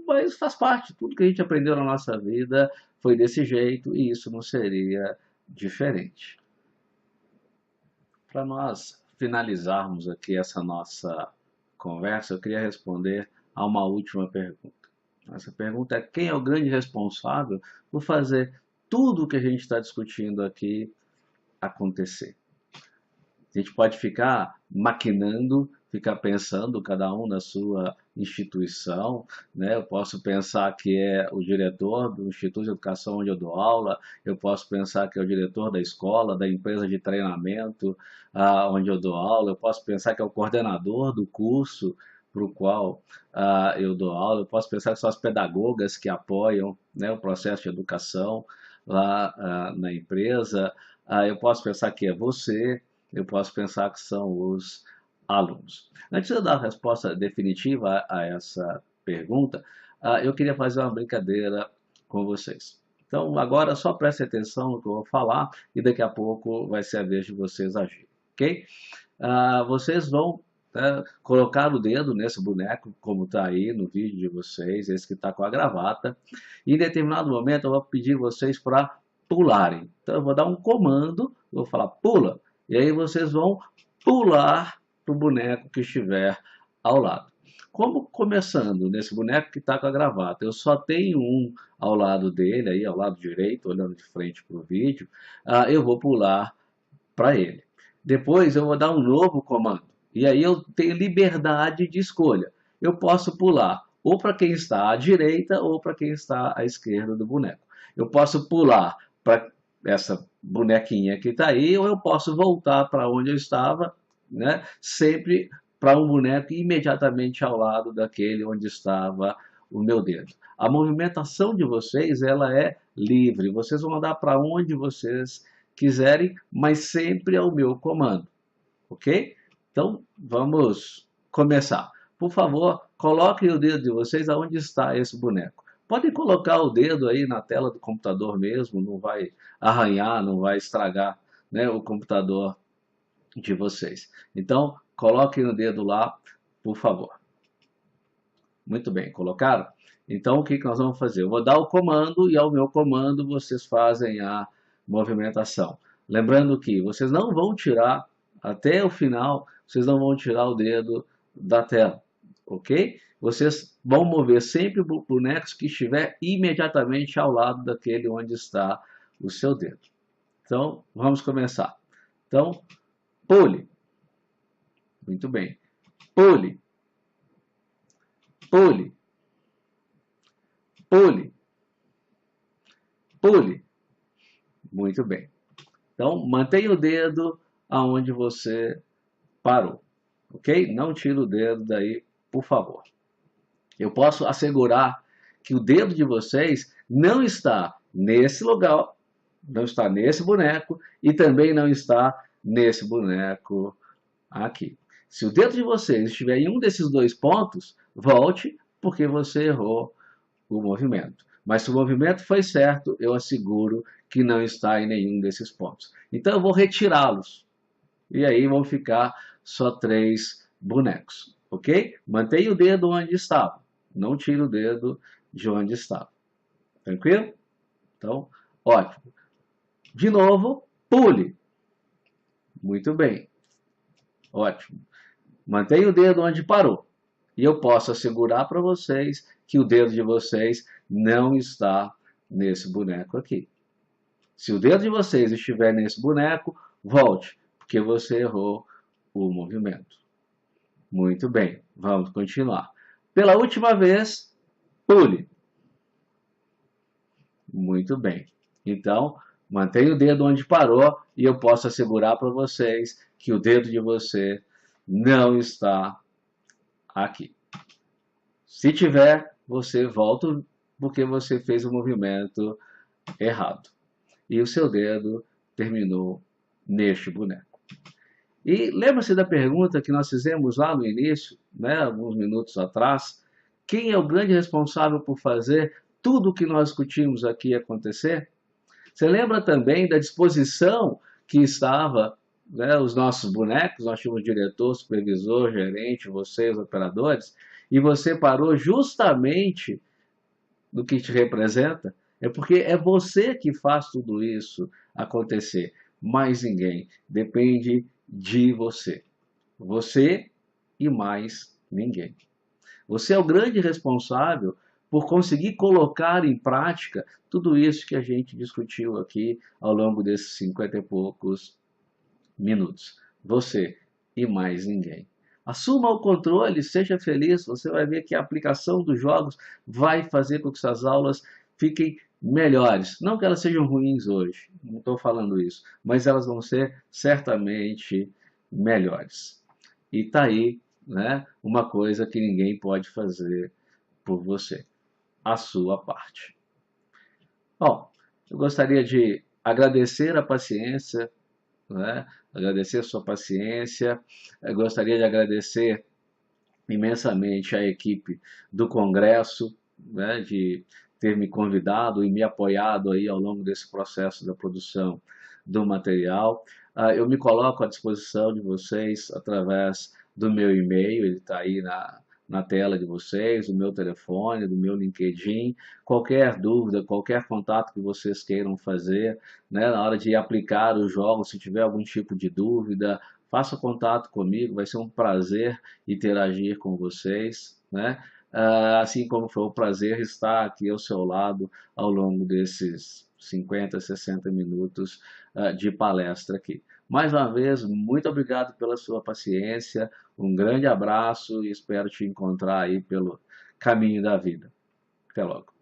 mas faz parte. Tudo que a gente aprendeu na nossa vida foi desse jeito e isso não seria diferente. Para nós finalizarmos aqui essa nossa conversa, eu queria responder a uma última pergunta. Essa pergunta é: quem é o grande responsável por fazer tudo o que a gente está discutindo aqui acontecer? A gente pode ficar maquinando, ficar pensando, cada um na sua instituição, né? Eu posso pensar que é o diretor do Instituto de Educação onde eu dou aula, eu posso pensar que é o diretor da escola, da empresa de treinamento onde eu dou aula, eu posso pensar que é o coordenador do curso para o qual eu dou aula, eu posso pensar que são as pedagogas que apoiam, né, o processo de educação, lá na empresa, eu posso pensar que é você, eu posso pensar que são os alunos. Antes de eu dar a resposta definitiva a essa pergunta, eu queria fazer uma brincadeira com vocês. Então, agora só preste atenção no que eu vou falar e daqui a pouco vai ser a vez de vocês agirem, ok? Vocês vão colocar o dedo nesse boneco, como está aí no vídeo de vocês, esse que está com a gravata, e em determinado momento eu vou pedir vocês para pularem. Então eu vou dar um comando, vou falar pula, e aí vocês vão pular para o boneco que estiver ao lado. Como começando nesse boneco que está com a gravata, eu só tenho um ao lado dele, aí ao lado direito, olhando de frente para o vídeo, eu vou pular para ele. Depois eu vou dar um novo comando. E aí eu tenho liberdade de escolha. Eu posso pular ou para quem está à direita ou para quem está à esquerda do boneco. Eu posso pular para essa bonequinha que está aí, ou eu posso voltar para onde eu estava, né? Sempre para um boneco imediatamente ao lado daquele onde estava o meu dedo. A movimentação de vocês ela é livre. Vocês vão andar para onde vocês quiserem, mas sempre ao meu comando, ok? Então, vamos começar. Por favor, coloquem o dedo de vocês aonde está esse boneco. Podem colocar o dedo aí na tela do computador mesmo, não vai arranhar, não vai estragar, né, o computador de vocês. Então, coloquem o dedo lá, por favor. Muito bem, colocaram? Então, o que nós vamos fazer? Eu vou dar o comando e ao meu comando vocês fazem a movimentação. Lembrando que vocês não vão tirar, até o final, vocês não vão tirar o dedo da tela, ok? Vocês vão mover sempre o boneco que estiver imediatamente ao lado daquele onde está o seu dedo. Então, vamos começar. Então, pule. Muito bem. Pule. Pule. Pule. Pule. Muito bem. Então, mantenha o dedo aonde você parou, ok? Não tira o dedo daí, por favor. Eu posso assegurar que o dedo de vocês não está nesse lugar, não está nesse boneco e também não está nesse boneco aqui. Se o dedo de vocês estiver em um desses dois pontos, volte, porque você errou o movimento. Mas se o movimento foi certo, eu asseguro que não está em nenhum desses pontos. Então eu vou retirá-los. E aí vão ficar só 3 bonecos, ok? Mantenha o dedo onde estava. Não tire o dedo de onde estava. Tranquilo? Então, ótimo. De novo, pule. Muito bem. Ótimo. Mantenha o dedo onde parou. E eu posso assegurar para vocês que o dedo de vocês não está nesse boneco aqui. Se o dedo de vocês estiver nesse boneco, volte, porque você errou o movimento. Muito bem, vamos continuar. Pela última vez, pule. Muito bem. Então, mantenha o dedo onde parou e eu posso assegurar para vocês que o dedo de você não está aqui. Se tiver, você volta porque você fez o movimento errado. E o seu dedo terminou neste boneco. E lembra-se da pergunta que nós fizemos lá no início, né, alguns minutos atrás? Quem é o grande responsável por fazer tudo o que nós discutimos aqui acontecer? Você lembra também da disposição que estava, né, os nossos bonecos? Nós tínhamos diretor, supervisor, gerente, vocês, operadores, e você parou justamente no que te representa. É porque é você que faz tudo isso acontecer, mais ninguém. Depende de você. Você e mais ninguém. Você é o grande responsável por conseguir colocar em prática tudo isso que a gente discutiu aqui ao longo desses 50 e poucos minutos. Você e mais ninguém. Assuma o controle, seja feliz, você vai ver que a aplicação dos jogos vai fazer com que suas aulas fiquem melhores. Não que elas sejam ruins hoje, não estou falando isso, mas elas vão ser certamente melhores. E está aí, né, uma coisa que ninguém pode fazer por você, a sua parte. Bom, Eu gostaria de agradecer a paciência, né? Agradecer a sua paciência. Eu gostaria de agradecer imensamente a equipe do Congresso, né, de ter me convidado e me apoiado aí ao longo desse processo da produção do material. Eu me coloco à disposição de vocês através do meu e-mail, ele está aí na tela de vocês, do meu telefone, do meu LinkedIn. Qualquer dúvida, qualquer contato que vocês queiram fazer, né, na hora de aplicar os jogos, se tiver algum tipo de dúvida, faça contato comigo, vai ser um prazer interagir com vocês, né? Assim como foi um prazer estar aqui ao seu lado ao longo desses 50, 60 minutos de palestra aqui. Mais uma vez, muito obrigado pela sua paciência, um grande abraço e espero te encontrar aí pelo caminho da vida. Até logo.